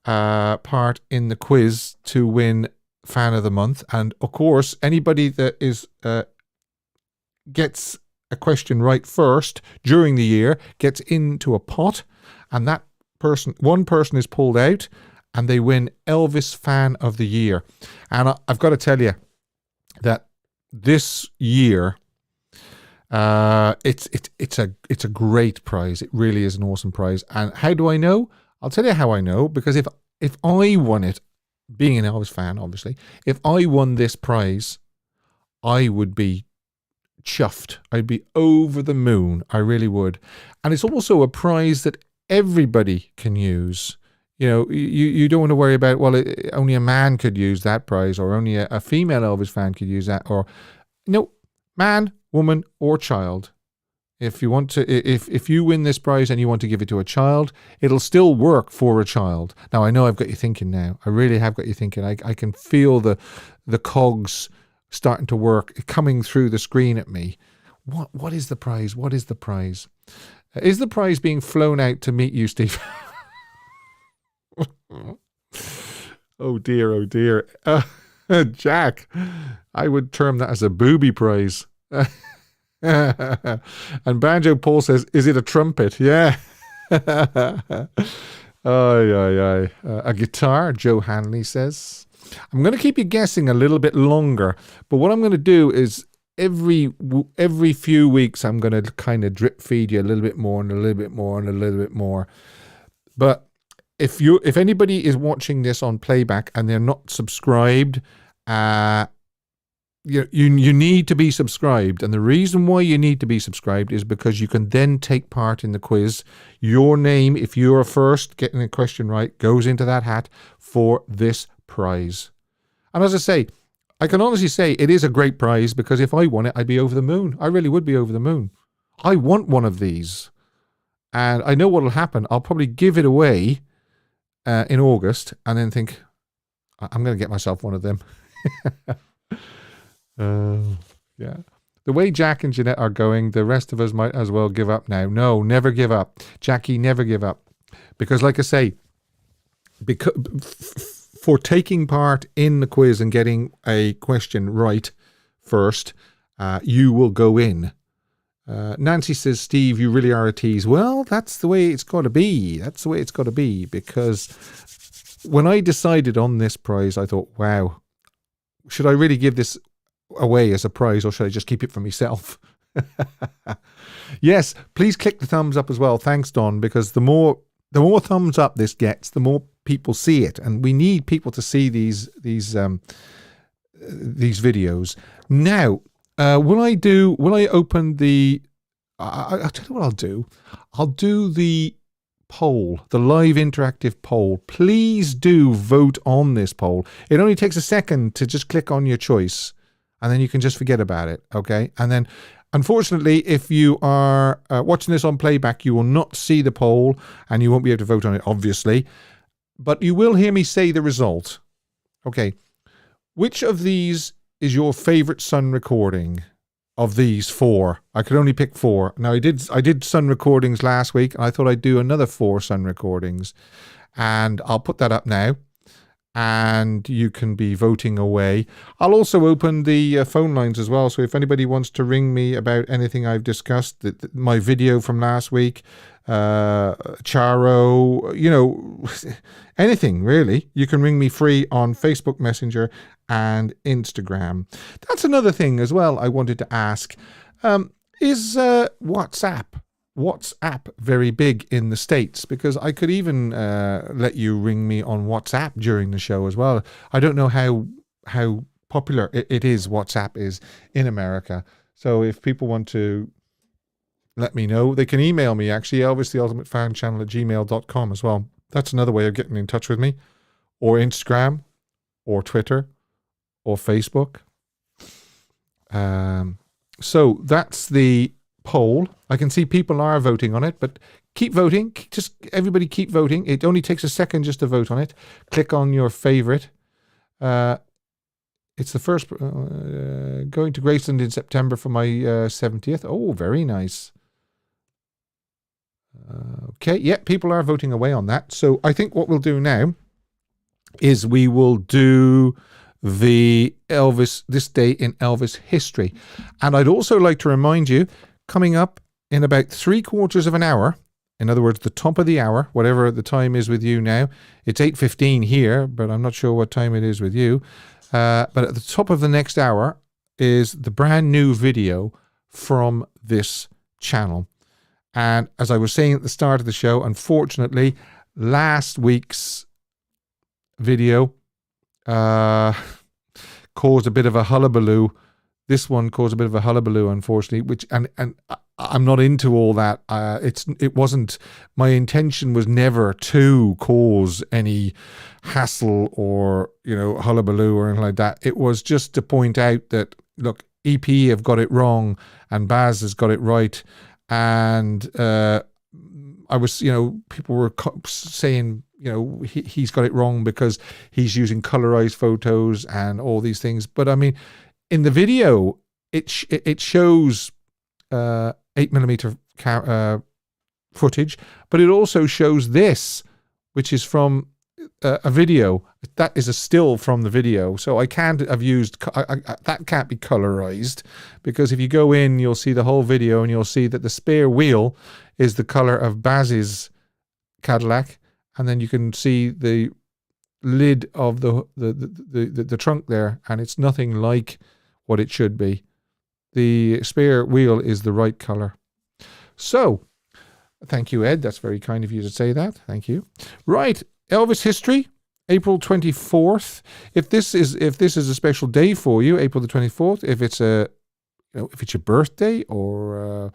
part in the quiz to win Fan of the Month. And, of course, anybody that is gets a question right first during the year gets into a pot, and that one person is pulled out, and they win Elvis Fan of the Year. And I've got to tell you that this year, it's a great prize. It really is an awesome prize. And how do I know? I'll tell you how I know, because if I won it, being an Elvis fan, obviously, if I won this prize, I would be chuffed. I'd be over the moon. I really would. And it's also a prize that everybody can use. You know, you don't want to worry about, well, only a man could use that prize, or only a female Elvis fan could use that, or no, man, woman, or child. If you want to, if you win this prize and you want to give it to a child, it'll still work for a child. Now, I know I've got you thinking now. I really have got you thinking. I can feel the cogs starting to work, coming through the screen at me. What is the prize? What is the prize? Is the prize being flown out to meet you, Steve? Oh dear. Jack, I would term that as a booby prize. And Banjo Paul says, is it a trumpet? Yeah. A guitar, Joe Hanley says. I'm going to keep you guessing a little bit longer, but what I'm going to do is every few weeks I'm going to kind of drip feed you a little bit more and a little bit more and a little bit more. But if anybody is watching this on playback and they're not subscribed, you need to be subscribed. And the reason why you need to be subscribed is because you can then take part in the quiz. Your name, if you're first getting a question right, goes into that hat for this prize. And as I say, I can honestly say it is a great prize, because if I won it, I'd be over the moon. I really would be over the moon. I want one of these. And I know what will happen. I'll probably give it away in August and then think, I'm going to get myself one of them. Yeah. The way Jack and Jeanette are going, the rest of us might as well give up now. No, never give up. Jackie, never give up. Because like I say, for taking part in the quiz and getting a question right first, you will go in. Nancy says, Steve, you really are a tease. Well, that's the way it's got to be. That's the way it's got to be. Because when I decided on this prize, I thought, wow, should I really give this away as a prize or should I just keep it for myself? Yes, please click the thumbs up as well. Thanks, Don, because the more thumbs up this gets, the more people see it, and we need people to see these videos. Now, will I open the? I'll tell you what I'll do. I'll do the poll, the live interactive poll. Please do vote on this poll. It only takes a second to just click on your choice, and then you can just forget about it. Okay, and then. Unfortunately, if you are watching this on playback, you will not see the poll and you won't be able to vote on it, obviously. But you will hear me say the result. Okay. Which of these is your favorite Sun recording of these 4? I could only pick 4. Now, I did Sun recordings last week, and I thought I'd do another 4 Sun recordings. And I'll put that up now. And you can be voting away. I'll also open the phone lines as well. So if anybody wants to ring me about anything I've discussed, my video from last week, Charro, anything really, you can ring me free on Facebook Messenger and Instagram. That's another thing as well I wanted to ask. Is WhatsApp very big in the States? Because I could even let you ring me on WhatsApp during the show as well. I don't know how popular it is, WhatsApp is in America. So if people want to let me know, they can email me actually, elvistheultimatefanchannel@gmail.com as well. That's another way of getting in touch with me. Or Instagram, or Twitter, or Facebook. So that's the poll. I can see people are voting on it, but keep voting. Just everybody keep voting. It only takes a second just to vote on it. Click on your favorite. It's the first going to Graceland in September for my 70th. Oh, very nice. Okay, yeah, people are voting away on that. So I think what we'll do now is we will do the Elvis, this day in Elvis history. And I'd also like to remind you, coming up in about 3/4 of an hour, in other words, the top of the hour, whatever the time is with you now, it's 8:15 here, but I'm not sure what time it is with you. But at the top of the next hour is the brand new video from this channel. And as I was saying at the start of the show, unfortunately, last week's video caused a bit of a hullabaloo. This one caused a bit of a hullabaloo, unfortunately, which and I'm not into all that. It wasn't, my intention was never to cause any hassle or, hullabaloo or anything like that. It was just to point out that, look, EP have got it wrong and Baz has got it right. And I was, people were saying, he's got it wrong because he's using colorized photos and all these things. But I mean, in the video, it shows 8mm footage, but it also shows this, which is from a video. That is a still from the video. So I can't have used, that can't be colorized, because if you go in, you'll see the whole video and you'll see that the spare wheel is the color of Baz's Cadillac. And then you can see the lid of the trunk there, and it's nothing like what it should be. The spare wheel is the right color. So, thank you, Ed. That's very kind of you to say that. Thank you. Right, Elvis history, April 24th. If this is a special day for you, April the 24th. If it's your birthday or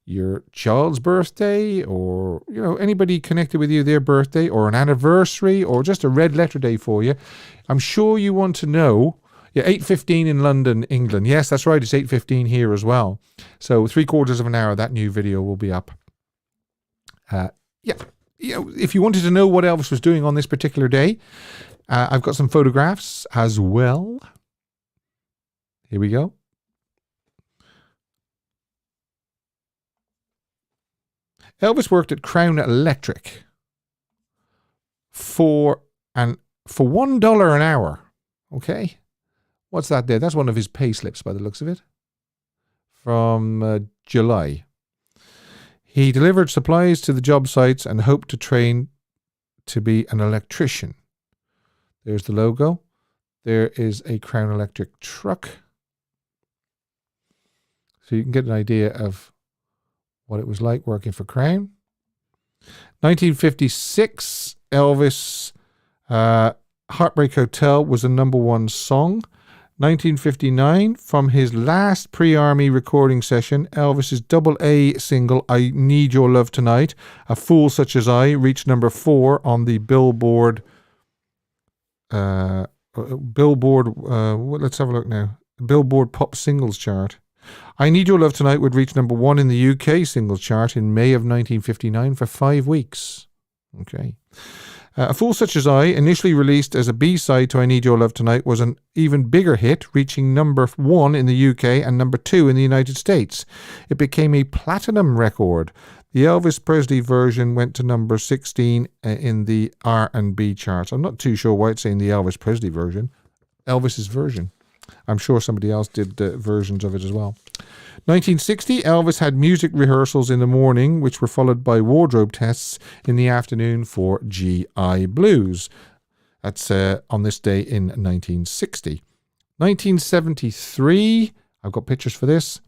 your child's birthday, or anybody connected with you, their birthday, or an anniversary, or just a red letter day for you, I'm sure you want to know. Yeah, 8:15 in London, England. Yes, that's right. It's 8:15 here as well. So 3/4 of an hour, that new video will be up. If you wanted to know what Elvis was doing on this particular day, I've got some photographs as well. Here we go. Elvis worked at Crown Electric for $1 an hour. Okay, what's that there? That's one of his pay slips by the looks of it, from July. He delivered supplies to the job sites and hoped to train to be an electrician. There's the logo. There is a Crown Electric truck. So you can get an idea of what it was like working for Crown. 1956, Elvis, Heartbreak Hotel was a #1 song. 1959, from his last pre-army recording session, Elvis's AA single, I Need Your Love Tonight, A Fool Such As I, reached #4 on the Billboard, let's have a look now, Billboard Pop Singles chart. I Need Your Love Tonight would reach #1 in the UK singles chart in May of 1959 for 5 weeks. Okay. A Fool Such As I, initially released as a B-side to I Need Your Love Tonight, was an even bigger hit, reaching #1 in the UK and #2 in the United States. It became a platinum record. The Elvis Presley version went to #16 in the R&B charts. I'm not too sure why it's saying the Elvis Presley version. Elvis's version. I'm sure somebody else did versions of it as well. 1960, Elvis had music rehearsals in the morning, which were followed by wardrobe tests in the afternoon for G.I. Blues. That's on this day in 1960. 1973, I've got pictures for this.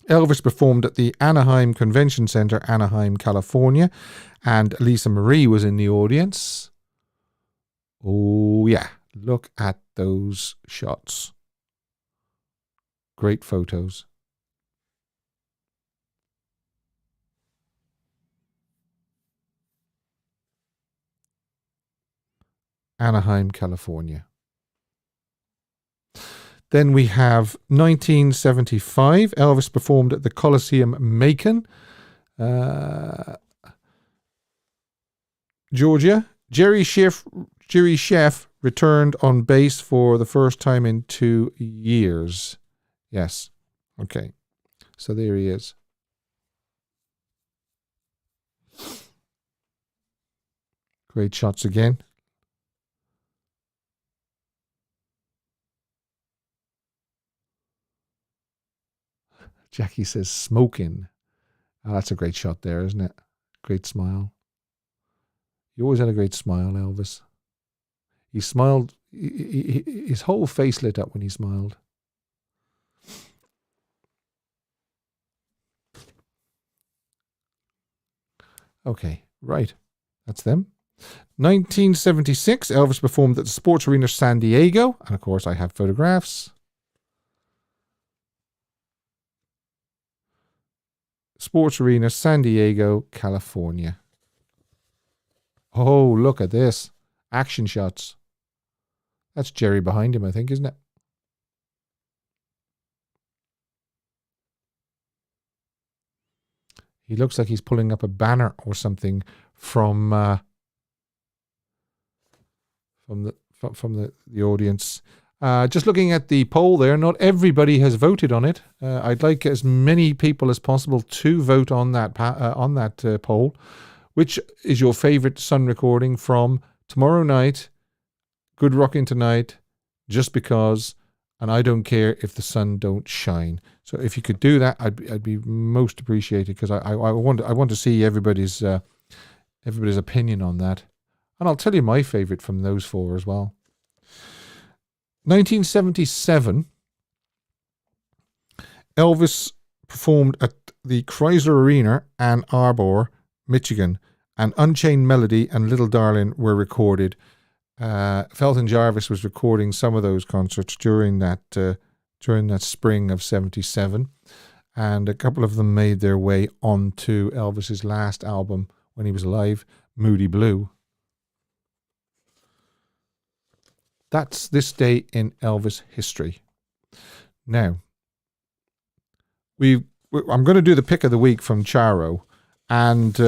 Elvis performed at the Anaheim Convention Center, Anaheim, California, and Lisa Marie was in the audience. Oh, yeah. Look at those shots. Great photos. Anaheim, California. Then we have 1975. Elvis performed at the Coliseum, Macon, Georgia. Jerry Sheff returned on bass for the first time in 2 years. Yes. Okay. So there he is. Great shots again. Jackie says smoking. Oh, that's a great shot there, isn't it? Great smile. You always had a great smile, Elvis. He smiled. His whole face lit up when he smiled. Okay, right. That's them. 1976, Elvis performed at the Sports Arena San Diego. And of course, I have photographs. Sports Arena, San Diego, California. Oh, look at this. Action shots. That's Jerry behind him, I think, isn't it? He looks like he's pulling up a banner or something from the audience. Just looking at the poll there, not everybody has voted on it. I'd like as many people as possible to vote on that poll. Which is your favorite Sun recording from Tomorrow Night, Good Rockin' Tonight, Just Because, and I Don't Care If the Sun Don't Shine. So if you could do that, I'd be most appreciated, because I want to see everybody's opinion on that. And I'll tell you my favorite from those four as well. 1977, Elvis performed at the Chrysler Arena, Ann Arbor, Michigan, and Unchained Melody and Little Darling were recorded. Felton Jarvis was recording some of those concerts during that spring of 77, and a couple of them made their way onto Elvis's last album when he was alive, Moody Blue. That's this day in Elvis history. Now, I'm going to do the pick of the week from Charro, and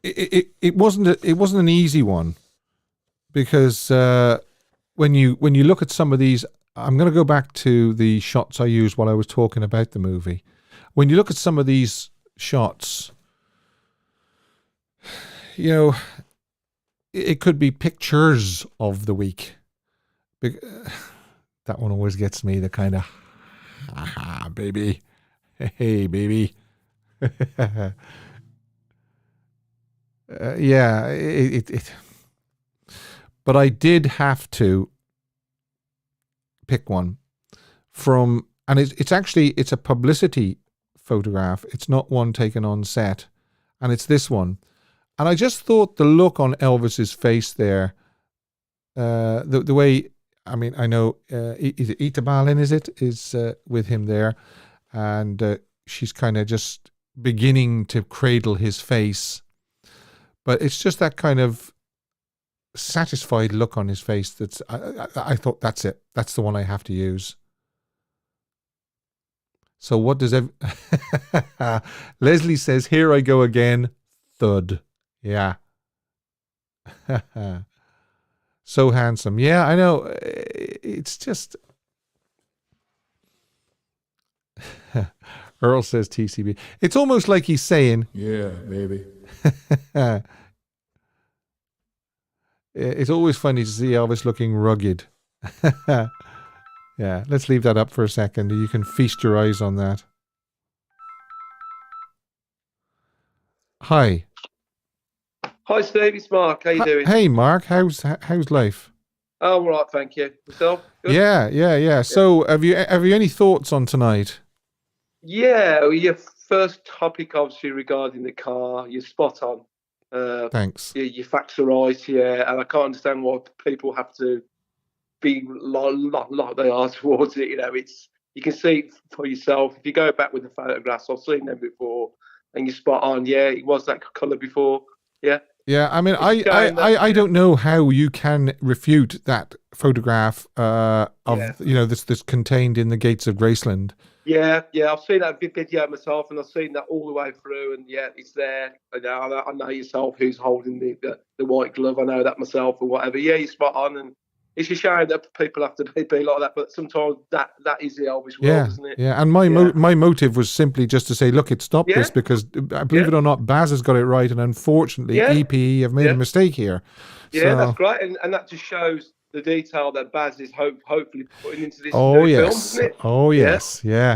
it wasn't an easy one, because when you look at some of these, I'm going to go back to the shots I used while I was talking about the movie. When you look at some of these shots, you know, it could be pictures of the week. That one always gets me, the kind of, ha baby, hey baby. Yeah, it. But I did have to pick one from, and it's actually, it's a publicity photograph. It's not one taken on set, and it's this one. And I just thought the look on Elvis's face there, the way, I mean, I know, is it Ita Balin, is with him there, and she's kind of just beginning to cradle his face. But it's just that kind of satisfied look on his face that's, I thought, that's it. That's the one I have to use. So what does Leslie says, here I go again, thud. Yeah. So handsome. Yeah, I know. It's just... Earl says TCB. It's almost like he's saying... Yeah, baby. It's always funny to see Elvis looking rugged. Yeah, let's leave that up for a second. You can feast your eyes on that. Hi. Hi, Steve. It's Mark. How you doing? Hey, Mark. How's life? Oh, all right, thank you. Yourself? Good? Yeah. So, have you any thoughts on tonight? Yeah, well, your first topic, obviously, regarding the car, you're spot on. Thanks. Your facts are right, yeah, and I can't understand why people have to be like they are towards it. You know, you can see it for yourself. If you go back with the photographs, I've seen them before, and you're spot on. Yeah, it was that colour before. Yeah. Yeah, I mean, I don't know how you can refute that photograph of this contained in the gates of Graceland. Yeah, I've seen that video myself, and I've seen that all the way through, and yeah, it's there. I know yourself who's holding the white glove. I know that myself, or whatever. Yeah, you're spot on, and it's a shame that people have to be like that, but sometimes that is the Elvis world, isn't it? Yeah, and my motive was simply just to say, look, stop this, because believe it or not, Baz has got it right, and unfortunately, EPE have made a mistake here. Yeah, that's great, and that just shows the detail that Baz is hopefully putting into this new film, isn't it? Oh yes, yeah.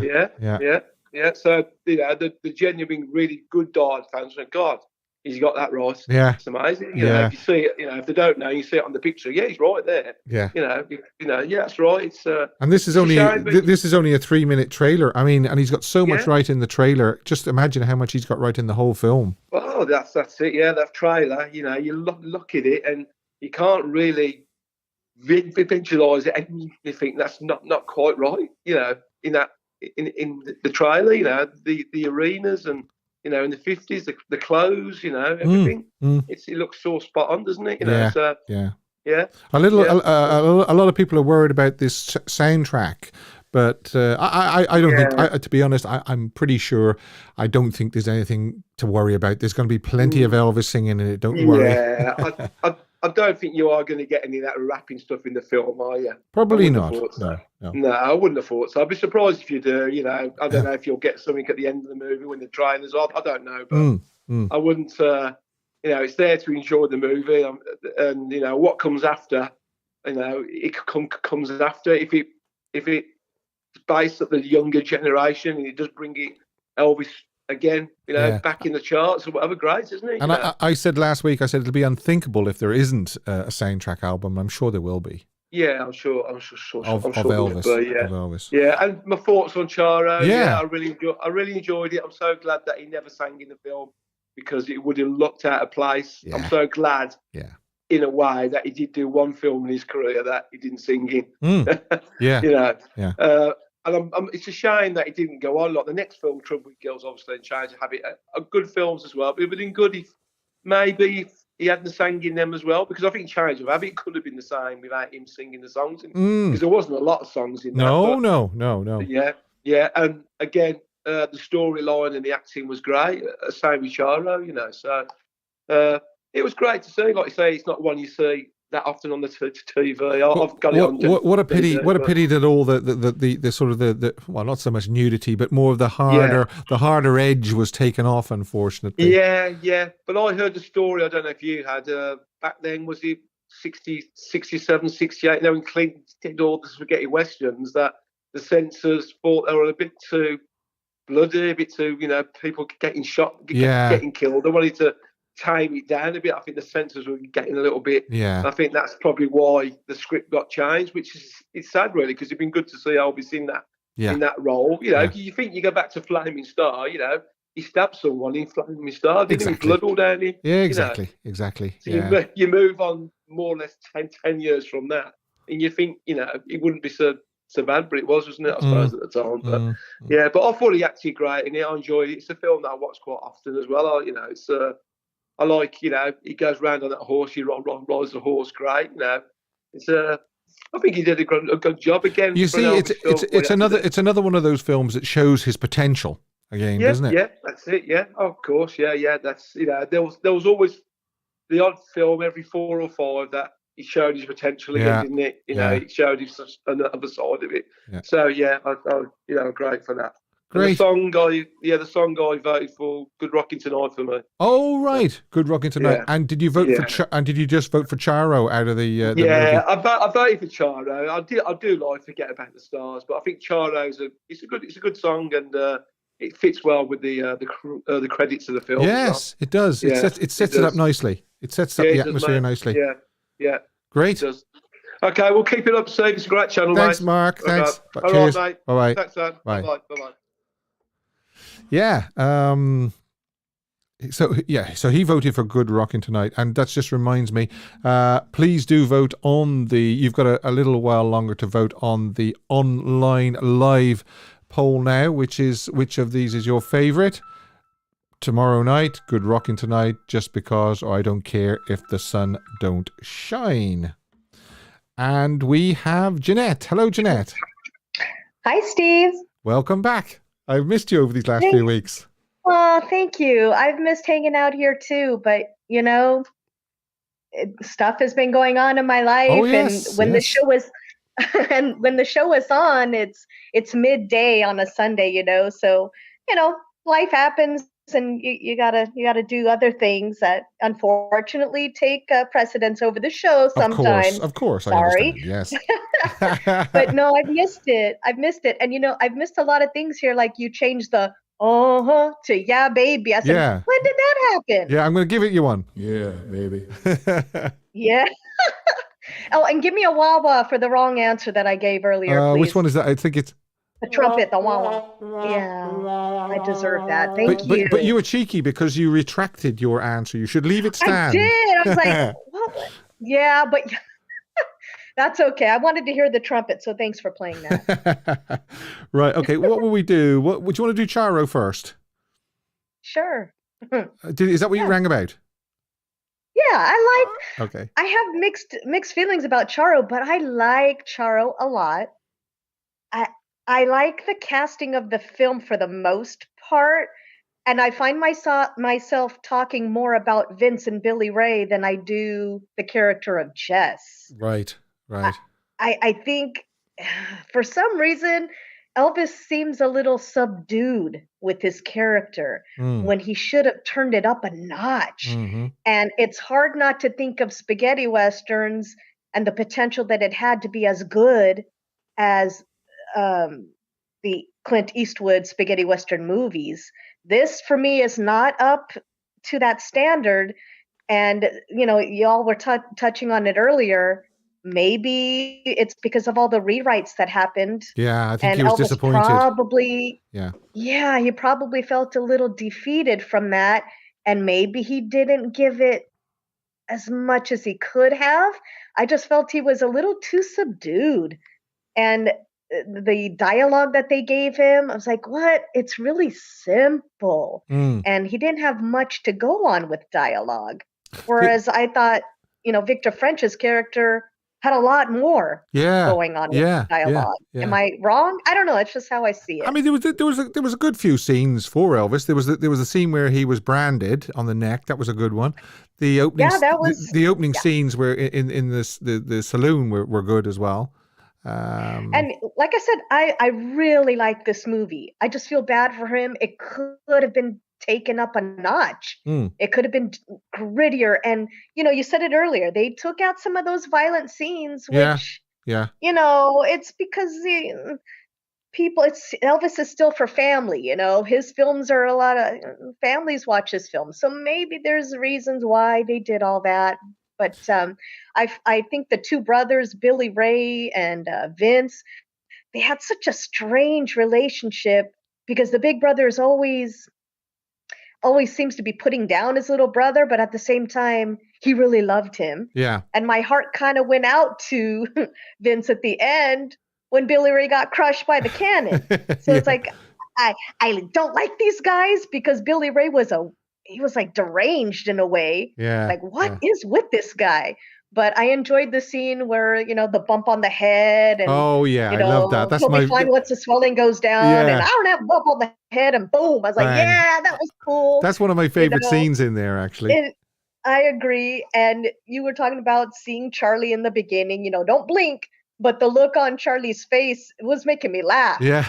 So the genuine, really good diehard fans went, God, he's got that right. Yeah, it's amazing. You know, if you see it, if they don't know, you see it on the picture. Yeah, he's right there. Yeah, that's right. It's and this is only a 3-minute trailer. I mean, and he's got so much right in the trailer. Just imagine how much he's got right in the whole film. Oh, that's it. Yeah, that trailer. You look at it and you can't really visualize it, and you think that's not quite right. In the trailer, the arenas and in the 50s, the clothes, everything. It looks so spot on, doesn't it? Yeah. A lot of people are worried about this soundtrack, but I don't think. To be honest, I'm pretty sure. I don't think there's anything to worry about. There's going to be plenty of Elvis singing in it. Don't worry. Yeah, I don't think you are going to get any of that rapping stuff in the film, are you? Probably not. No, I wouldn't have thought so. I'd be surprised if you do. I don't know if you'll get something at the end of the movie when the trailer's off. I don't know, but I wouldn't. It's there to enjoy the movie, and what comes after. It comes after if it's based at the younger generation and it does bring it Elvis again, back in the charts or whatever, great, isn't it? And I said last week, it'll be unthinkable if there isn't a soundtrack album. I'm sure there will be. Yeah, I'm sure. Of Elvis. Of Elvis. Yeah, and my thoughts on Charro. Yeah, I really enjoyed it. I'm so glad that he never sang in the film because it would have looked out of place. Yeah. I'm so glad. Yeah. In a way that he did do one film in his career that he didn't sing in. Yeah. And it's a shame that it didn't go on. Like the next film, Trouble with Girls, obviously, and Change of Habit are good films as well. But it would have been good if maybe he hadn't sang in them as well, because I think Change of Habit could have been the same without him singing the songs. Because there wasn't a lot of songs in that. No. Yeah. And again, the storyline and the acting was great. Same with Charro, So it was great to see. Like you say, it's not one you see that often on the TV. I've got it on. What a pity! DVD, What a pity that all the sort of the well, not so much nudity, but more of the harder edge was taken off, unfortunately. Yeah. But I heard the story. I don't know if you had back then. Was it 60, 67, 68? When Clint did all the spaghetti westerns, that the censors thought they were a bit too bloody, a bit too, people getting shot, getting killed. They wanted to tame it down a bit. I think the censors were getting a little bit. Yeah. I think that's probably why the script got changed, which is it's sad really, because it'd been good to see Elvis in that role. You think you go back to Flaming Star, he stabbed someone in Flaming Star, didn't he? Blood all down him. Yeah, exactly. So you move on more or less 10 years from that, and you think, it wouldn't be so bad, but it was, wasn't it? I suppose at the time. But but I thought he acted great in it. I enjoyed it. It's a film that I watch quite often as well. It's I like, he goes round on that horse. He rides the horse great. It's I think he did a good job again. You see, it's another one of those films that shows his potential again, doesn't it? Yeah, that's it. Yeah, of course. Yeah. That's there was always the odd film every 4 or 5 that he showed his potential again, didn't it? It showed his another side of it. Yeah. So I great for that. Great. The song I voted for, "Good Rockin' Tonight" for me. Oh right, "Good Rockin' Tonight." Yeah. And did you vote for? And did you just vote for Charro out of the movie? I voted for Charro. I do like "Forget About the Stars," but I think Charro's it's a good song, and it fits well with the credits of the film. Yes, it does. It sets it up nicely. It sets up the atmosphere nicely. Yeah. Great. It does. Okay, we'll keep it up, Steve. It's a great channel, Thanks, mate. Mark. Thanks. All Cheers. right, mate. Bye-bye. Thanks, Sam. Bye. Bye-bye. Yeah. So he voted for "Good Rockin' Tonight," and that just reminds me. Please do vote on the. You've got a little while longer to vote on the online live poll now, which of these is your favourite? Tomorrow night, "Good Rockin' Tonight," "Just Because," or "I Don't Care If the Sun Don't Shine." And we have Jeanette. Hello, Jeanette. Hi, Steve. Welcome back. I've missed you over these last few weeks. Oh, thank you. I've missed hanging out here too, but stuff has been going on in my life. Oh, yes, and when the show was when the show was on, it's midday on a Sunday, so life happens, and you gotta do other things that unfortunately take precedence over the show sometimes. Of course. Sorry. I understand. Yes. But no, I've missed it, and I've missed a lot of things here. Like you changed the to "yeah, baby." I said, when did that happen? Yeah, I'm going to give it you one. Yeah, baby. Yeah. Oh, and give me a wah-wah for the wrong answer that I gave earlier, please. Which one is that? I think it's the trumpet, the wah-wah. Yeah, I deserve that. Thank you. But you were cheeky because you retracted your answer. You should leave it stand. I did. I was like, what? Yeah, but that's okay. I wanted to hear the trumpet, so thanks for playing that. Right. Okay. What will we do? Would you want to do Charro first? Sure. Is that what you rang about? Yeah, Okay. I have mixed feelings about Charro, but I like Charro a lot. I like the casting of the film for the most part, and I find myself talking more about Vince and Billy Ray than I do the character of Jess. Right. I think for some reason Elvis seems a little subdued with his character when he should have turned it up a notch. Mm-hmm. And it's hard not to think of spaghetti westerns and the potential that it had to be as good as the Clint Eastwood spaghetti western movies. This, for me, is not up to that standard. And, y'all were touching on it earlier. Maybe it's because of all the rewrites that happened. Yeah, I think he was Elvis disappointed. He probably felt a little defeated from that. And maybe he didn't give it as much as he could have. I just felt he was a little too subdued. And the dialogue that they gave him, I was like, what? It's really simple. And he didn't have much to go on with dialogue. Whereas I thought, Victor French's character had a lot more Yeah. going on with Yeah. dialogue. Yeah. Am I wrong? I don't know. It's just how I see it. I mean, there was a good few scenes for Elvis. There was a scene where he was branded on the neck. That was a good one. The opening the opening scenes were in the saloon were good as well. And like I said, I really like this movie. I just feel bad for him. It could have been taken up a notch. It could have been grittier. And, you said it earlier. They took out some of those violent scenes, which, it's because Elvis is still for family, his films are a lot of families watch his films. So maybe there's reasons why they did all that. But I think the two brothers, Billy Ray and Vince, they had such a strange relationship because the big brother is always seems to be putting down his little brother, but at the same time, he really loved him. Yeah. And my heart kind of went out to Vince at the end when Billy Ray got crushed by the cannon. So it's like, I don't like these guys because Billy Ray was like deranged in a way. Yeah. Like, what is with this guy? But I enjoyed the scene where, the bump on the head and I love that. That's my fine once the swelling goes down and I don't have a bump on the head and boom. I was like, that was cool. That's one of my favorite scenes in there, actually. I agree. And you were talking about seeing Charlie in the beginning, don't blink. But the look on Charlie's face was making me laugh. Yeah.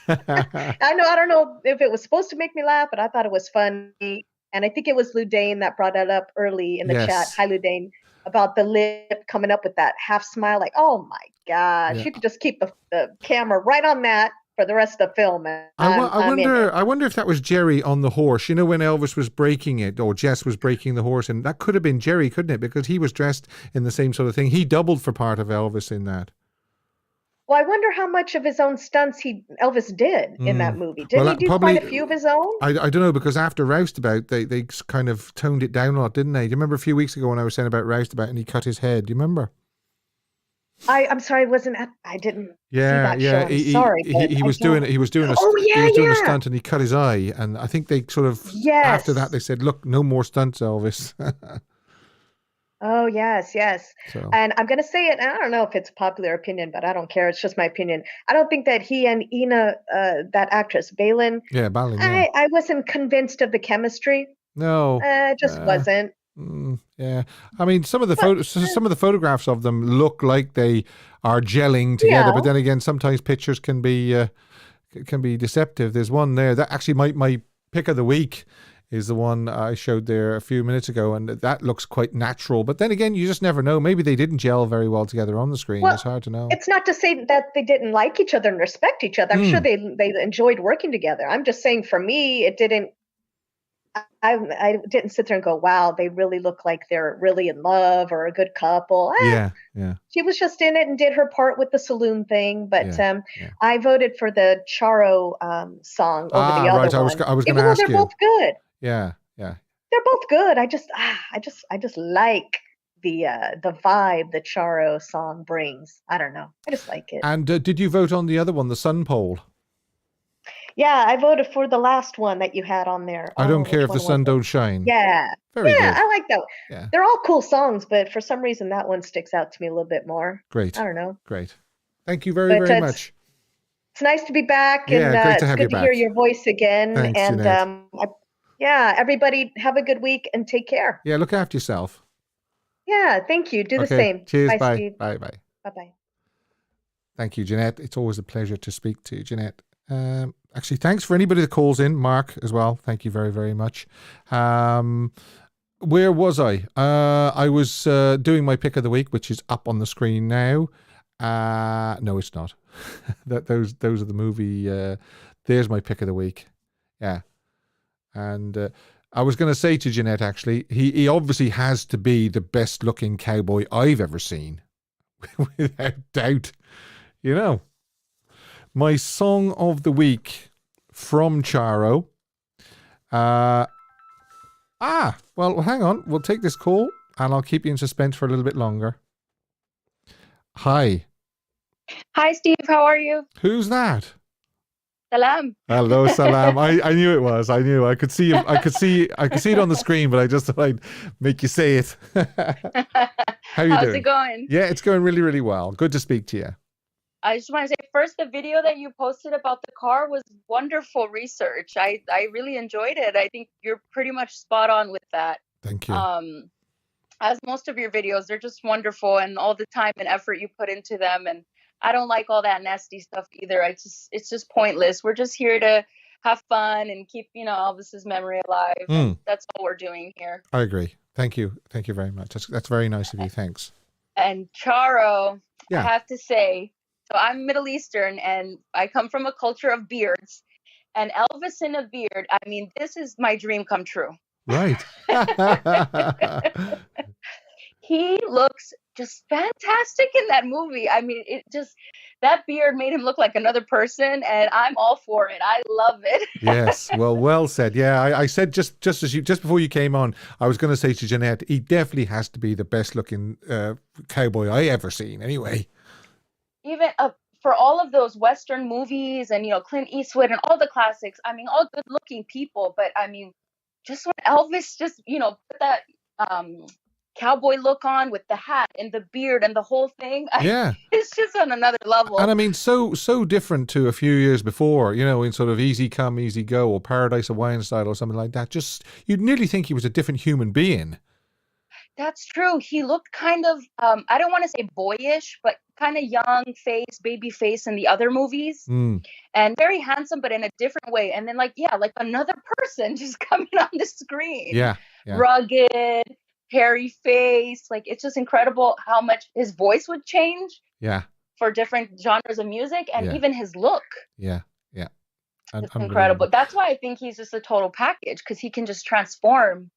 I don't know if it was supposed to make me laugh, but I thought it was funny. And I think it was Ludane that brought that up early in the chat. Hi, Ludane. About the lip coming up with that half smile. Like, oh my gosh, you could just keep the camera right on that for the rest of the film. I wonder if that was Jerry on the horse. When Elvis was breaking it, or Jess was breaking the horse, and that could have been Jerry, couldn't it? Because he was dressed in the same sort of thing. He doubled for part of Elvis in that. Well, I wonder how much of his own stunts Elvis did in that movie. Did he do quite a few of his own? I don't know, because after Roustabout, they kind of toned it down a lot, didn't they? Do you remember a few weeks ago when I was saying about Roustabout and he cut his head? Do you remember? I'm sorry, I didn't see that show. I'm sorry. He was doing a stunt and he cut his eye, and I think they sort of after that they said, "Look, no more stunts, Elvis." Oh, yes. So. And I'm going to say it, and I don't know if it's a popular opinion, but I don't care. It's just my opinion. I don't think that he and Ina, that actress, Balin, I wasn't convinced of the chemistry. No. It just wasn't. Yeah. I mean, some of the photographs of them look like they are gelling together, but then again, sometimes pictures can be deceptive. There's one there that actually my pick of the week is the one I showed there a few minutes ago, and that looks quite natural. But then again, you just never know. Maybe they didn't gel very well together on the screen. Well, it's hard to know. It's not to say that they didn't like each other and respect each other. I'm sure they enjoyed working together. I'm just saying, for me, it didn't. I didn't sit there and go, wow, they really look like they're really in love or a good couple. Yeah. She was just in it and did her part with the saloon thing. But I voted for the Charro song over the other one. I was going to ask you. Even though they're both good. Yeah. They're both good. I just like the vibe the Charro song brings. I don't know. I just like it. And did you vote on the other one, the Sun Poll? Yeah, I voted for the last one that you had on there. I don't care if the sun don't shine. Yeah. Very good. I like that one. Yeah. They're all cool songs, but for some reason that one sticks out to me a little bit more. Great. I don't know. Great. Thank you very much. It's nice to be back, and great to have it's good to hear your voice again. Thanks, and Jeanette. Everybody have a good week and take care. Yeah, look after yourself. Yeah, thank you. Do the same. Cheers. Bye. Steve. Bye. Bye. Thank you, Jeanette. It's always a pleasure to speak to Jeanette. Actually, thanks for anybody that calls in. Mark as well. Thank you very, very much. Where was I? I was doing my pick of the week, which is up on the screen now. No, it's not. Those are the movie. There's my pick of the week. Yeah. And I was going to say to Jeanette, actually, he obviously has to be the best looking cowboy I've ever seen. Without doubt. My song of the week from Charro. Well, hang on. We'll take this call and I'll keep you in suspense for a little bit longer. Hi. Hi, Steve. How are you? Who's that? Salam. Hello, Salam. I knew it was. I knew. I could see it on the screen, but I just thought I'd make you say it. How are you How's doing? it going? Yeah, it's going really, really well. Good to speak to you. I just want to say first, the video that you posted about the car was wonderful research. I really enjoyed it. I think you're pretty much spot on with that. Thank you. As most of your videos, they're just wonderful, and all the time and effort you put into them. And I don't like all that nasty stuff either. It's just pointless. We're just here to have fun and keep, Elvis's memory alive. And that's all we're doing here. I agree. Thank you. Thank you very much. That's very nice of you. Thanks. And Charro, Yeah. I have to say, so I'm Middle Eastern and I come from a culture of beards. And Elvis in a beard, I mean, this is my dream come true. Right. He looks just fantastic in that movie. I mean, that beard made him look like another person, and I'm all for it. I love it. Yes, well said. Yeah, I said just before you came on, I was going to say to Jeanette, he definitely has to be the best looking cowboy I ever seen. Anyway, even for all of those Western movies and Clint Eastwood and all the classics, I mean, all good looking people, but I mean, just when Elvis just put that cowboy look on with the hat and the beard and the whole thing. Yeah. It's just on another level. And I mean, so different to a few years before, in sort of Easy Come, Easy Go or Paradise of Wine style or something like that. Just, you'd nearly think he was a different human being. That's true. He looked kind of, I don't want to say boyish, but kind of young face, baby face in the other movies. And very handsome, but in a different way. And then like another person just coming on the screen. Yeah. Rugged, hairy face. Like, it's just incredible how much his voice would change. Yeah. For different genres of music and even his look. Yeah. It's incredible. That's why I think he's just a total package, because he can just transform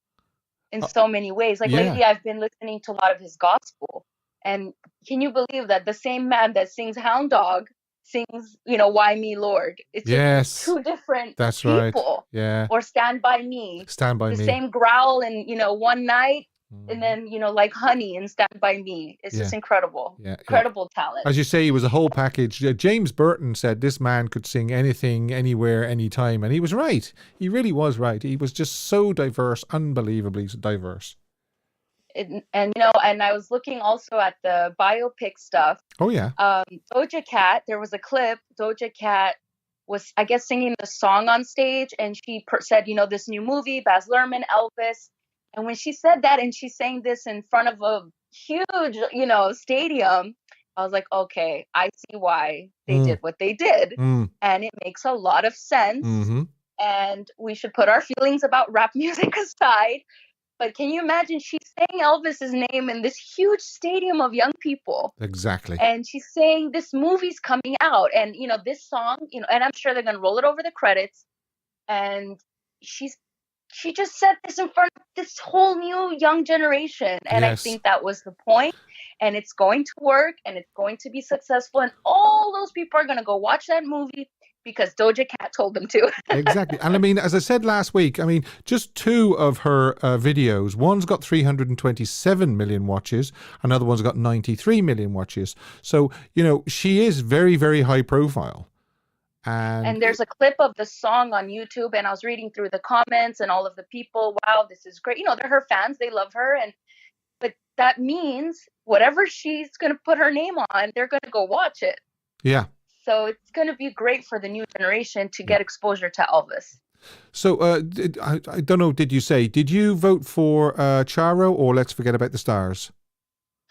in so many ways. Like lately I've been listening to a lot of his gospel. And can you believe that the same man that sings Hound Dog sings, Why Me, Lord? It's just two different people. Right. Yeah. Or Stand By Me. Stand By Me. The same growl in, One Night. And then, like Honey and Stand By Me. It's just incredible. Incredible talent. As you say, he was a whole package. James Burton said this man could sing anything, anywhere, anytime. And he was right. He really was right. He was just so diverse, unbelievably diverse. And I was looking also at the biopic stuff. Oh, yeah. Doja Cat, there was a clip. Doja Cat was, I guess, singing the song on stage. And she said, this new movie, Baz Luhrmann, Elvis. And when she said that and she sang this in front of a huge, stadium, I was like, okay, I see why they did what they did. And it makes a lot of sense. And we should put our feelings about rap music aside. But can you imagine she's saying Elvis's name in this huge stadium of young people? Exactly. And she's saying this movie's coming out. And, this song, and I'm sure they're going to roll it over the credits. And she just said this in front of this whole new young generation. And I think that was the point. And it's going to work and it's going to be successful. And all those people are going to go watch that movie because Doja Cat told them to. Exactly. And I mean, as I said last week, I mean, just two of her videos, one's got 327 million watches. Another one's got 93 million watches. So, she is very, very high profile. And there's a clip of the song on YouTube, and I was reading through the comments and all of the people. Wow, this is great. They're her fans. They love her. But that means whatever she's going to put her name on, they're going to go watch it. Yeah. So it's going to be great for the new generation to get exposure to Elvis. So I don't know, did you vote for Charro or Let's Forget About the Stars?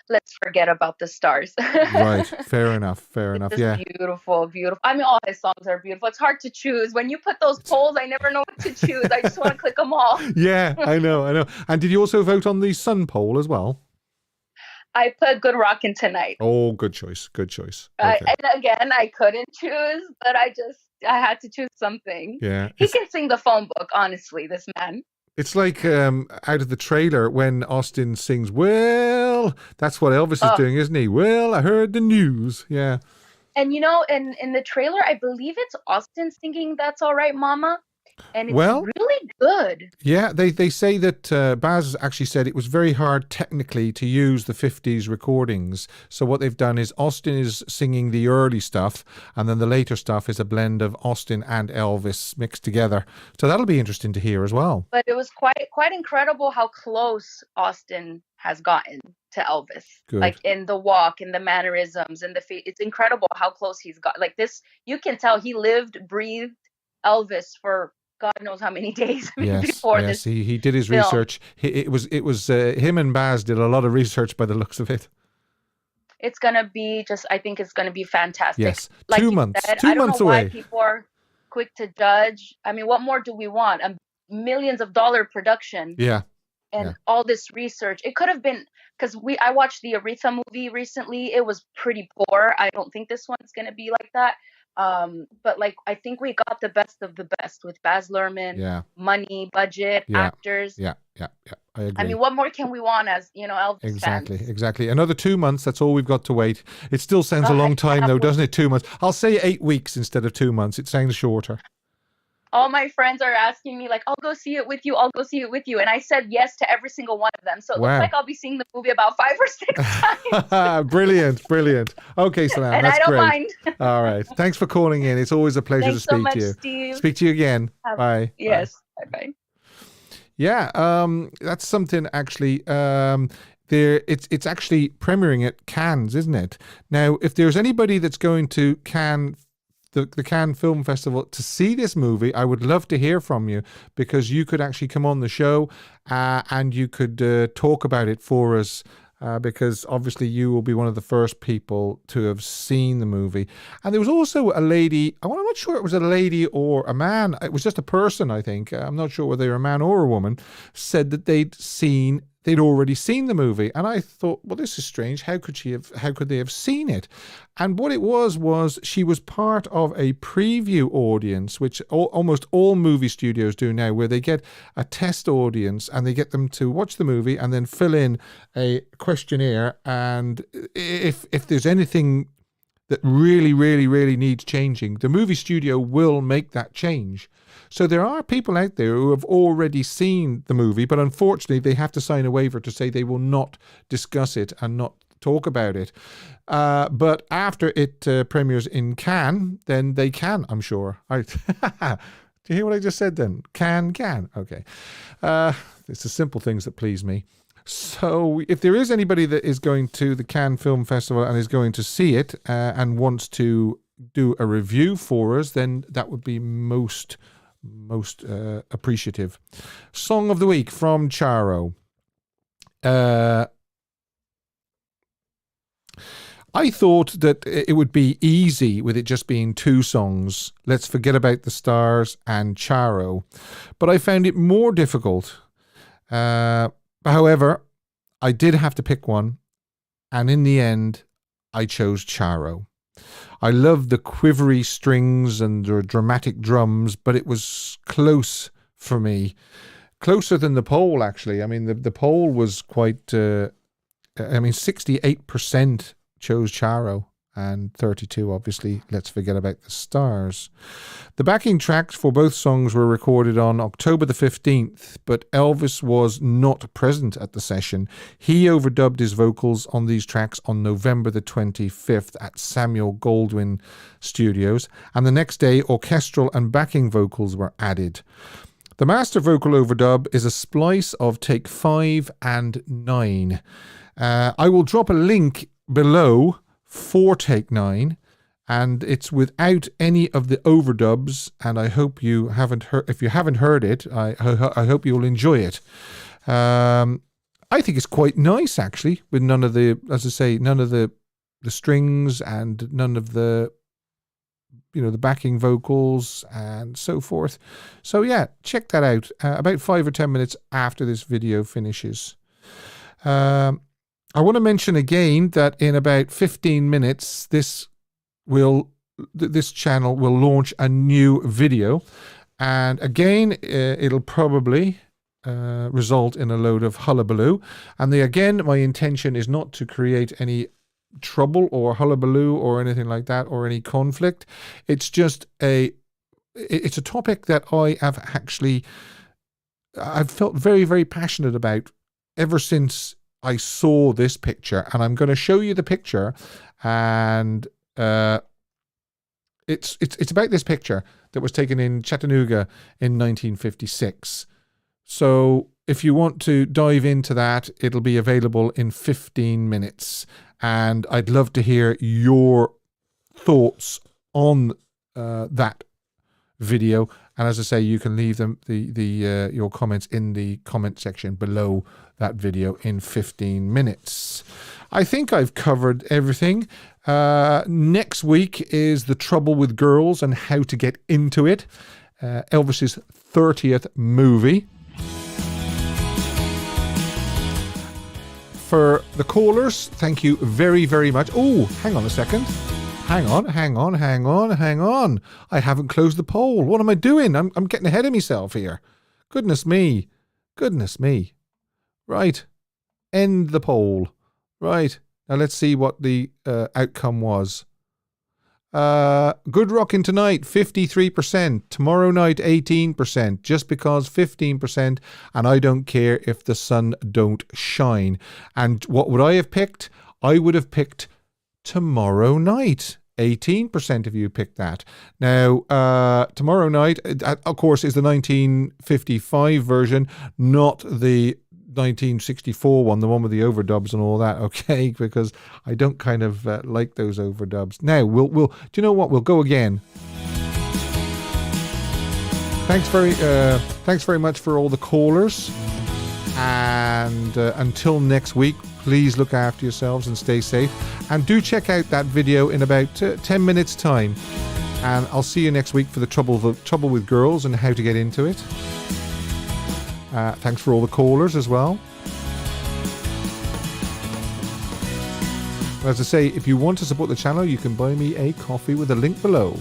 Let's forget about the stars. Right. Fair enough. Yeah. Beautiful. I mean, all his songs are beautiful. It's hard to choose. When you put those polls, I never know what to choose. I just want to click them all. Yeah, I know. And did you also vote on the Sun poll as well? I put Good Rockin' Tonight. Oh, good choice. Okay. And again, I couldn't choose, but I had to choose something. Yeah. He can sing the phone book, honestly, this man. It's like out of the trailer when Austin sings, well, that's what Elvis is doing, isn't he? Well, I heard the news. Yeah. And, in the trailer, I believe it's Austin singing That's All Right, Mama. And it's really good. Yeah, they say that Baz actually said it was very hard technically to use the 50s recordings. So what they've done is Austin is singing the early stuff, and then the later stuff is a blend of Austin and Elvis mixed together. So that'll be interesting to hear as well. But it was quite incredible how close Austin has gotten to Elvis. Good. Like in the walk, in the mannerisms, in the face. It's incredible how close he's got. Like this, you can tell he lived, breathed Elvis for God knows how many days before this. He did his film. research. It was him and Baz did a lot of research by the looks of it. It's gonna be I think it's gonna be fantastic. Yes, like 2 months. Said, 2 I don't months know away. why people are quick to judge. I mean, what more do we want? A millions of dollar production. Yeah. And all this research. It could have been because I watched the Aretha movie recently. It was pretty poor. I don't think this one's gonna be like that. But like I think we got the best of the best with Baz Luhrmann, money, budget, actors. Yeah. I agree. I mean, what more can we want as, Elvis fans? Exactly. Another 2 months, that's all we've got to wait. It still sounds a long time though, doesn't it? 2 months. I'll say 8 weeks instead of 2 months. It sounds shorter. All my friends are asking me, like, I'll go see it with you. I'll go see it with you. And I said yes to every single one of them. So it looks like I'll be seeing the movie about 5 or 6 times. Brilliant. Okay, Salam, and that's I don't great. mind. All right. Thanks for calling in. It's always a pleasure to speak so much, to you. Steve. Speak to you again. Bye. Yes. Bye-bye. Yeah, that's something actually. It's actually premiering at Cannes, isn't it? Now, if there's anybody that's going to Cannes, the Cannes Film Festival, to see this movie, I would love to hear from you, because you could actually come on the show and you could talk about it for us. Because obviously you will be one of the first people to have seen the movie. And there was also a lady, I'm not sure it was a lady or a man, it was just a person, I think, I'm not sure whether they were a man or a woman, said that they'd already seen the movie. And I thought, well, this is strange. How could they have seen it? And what it was she was part of a preview audience, which almost all movie studios do now, where they get a test audience and they get them to watch the movie and then fill in a questionnaire. And if there's anything that really, really, really needs changing, the movie studio will make that change. So there are people out there who have already seen the movie, but unfortunately they have to sign a waiver to say they will not discuss it and not talk about it. But after it premieres in Cannes, then they can, I'm sure. Do you hear what I just said then? Can. Okay. It's the simple things that please me. So if there is anybody that is going to the Cannes Film Festival and is going to see it and wants to do a review for us, then that would be most appreciative. Song of the week from Charro. I thought that it would be easy with it just being 2 songs, Let's Forget About the Stars and Charro, but I found it more difficult. However, I did have to pick one, and in the end, I chose Charro. I love the quivery strings and the dramatic drums, but it was close for me. Closer than the poll, actually. I mean, the poll was quite... 68% chose Charro, and 32, obviously, Let's Forget About the Stars. The backing tracks for both songs were recorded on October the 15th, but Elvis was not present at the session. He overdubbed his vocals on these tracks on November the 25th at Samuel Goldwyn Studios, and the next day, orchestral and backing vocals were added. The master vocal overdub is a splice of take 5 and 9. I will drop a link below for take 9, and it's without any of the overdubs, and I hope you haven't heard. If you haven't heard it, I hope you'll enjoy it. I think it's quite nice, actually, with none of the, as I say, none of the strings and none of the, the backing vocals and so forth. So yeah, check that out. About 5 or 10 minutes after this video finishes. I want to mention again that in about 15 minutes, this channel will launch a new video. And again, it'll probably result in a load of hullabaloo. And my intention is not to create any trouble or hullabaloo or anything like that, or any conflict. It's just it's a topic that I've felt very, very passionate about ever since I saw this picture, and I'm going to show you the picture, and it's about this picture that was taken in Chattanooga in 1956. So if you want to dive into that, it'll be available in 15 minutes. And I'd love to hear your thoughts on that video. And as I say, you can leave them your comments in the comment section below that video in 15 minutes. I think I've covered everything. Next week is The Trouble with Girls and How to Get Into It. Elvis's 30th movie. For the callers, thank you very, very much. Oh, hang on a second. Hang on. I haven't closed the poll. What am I doing? I'm getting ahead of myself here. Goodness me. Right. End the poll. Right. Now let's see what the outcome was. Good Rockin' Tonight, 53%. Tomorrow Night, 18%. Just Because, 15%. And I Don't Care If the Sun Don't Shine. And what would I have picked? I would have picked Tomorrow Night. 18% of you picked that. Now, Tomorrow Night, of course, is the 1955 version, not the 1964 one, the one with the overdubs and all that, okay? Because I don't kind of like those overdubs. Now, we'll do you know what? We'll go again. Thanks very much for all the callers. And until next week, please look after yourselves and stay safe. And do check out that video in about 10 minutes' time. And I'll see you next week for the trouble with girls and how to get into it. Thanks for all the callers as well. As I say, if you want to support the channel, you can buy me a coffee with a link below.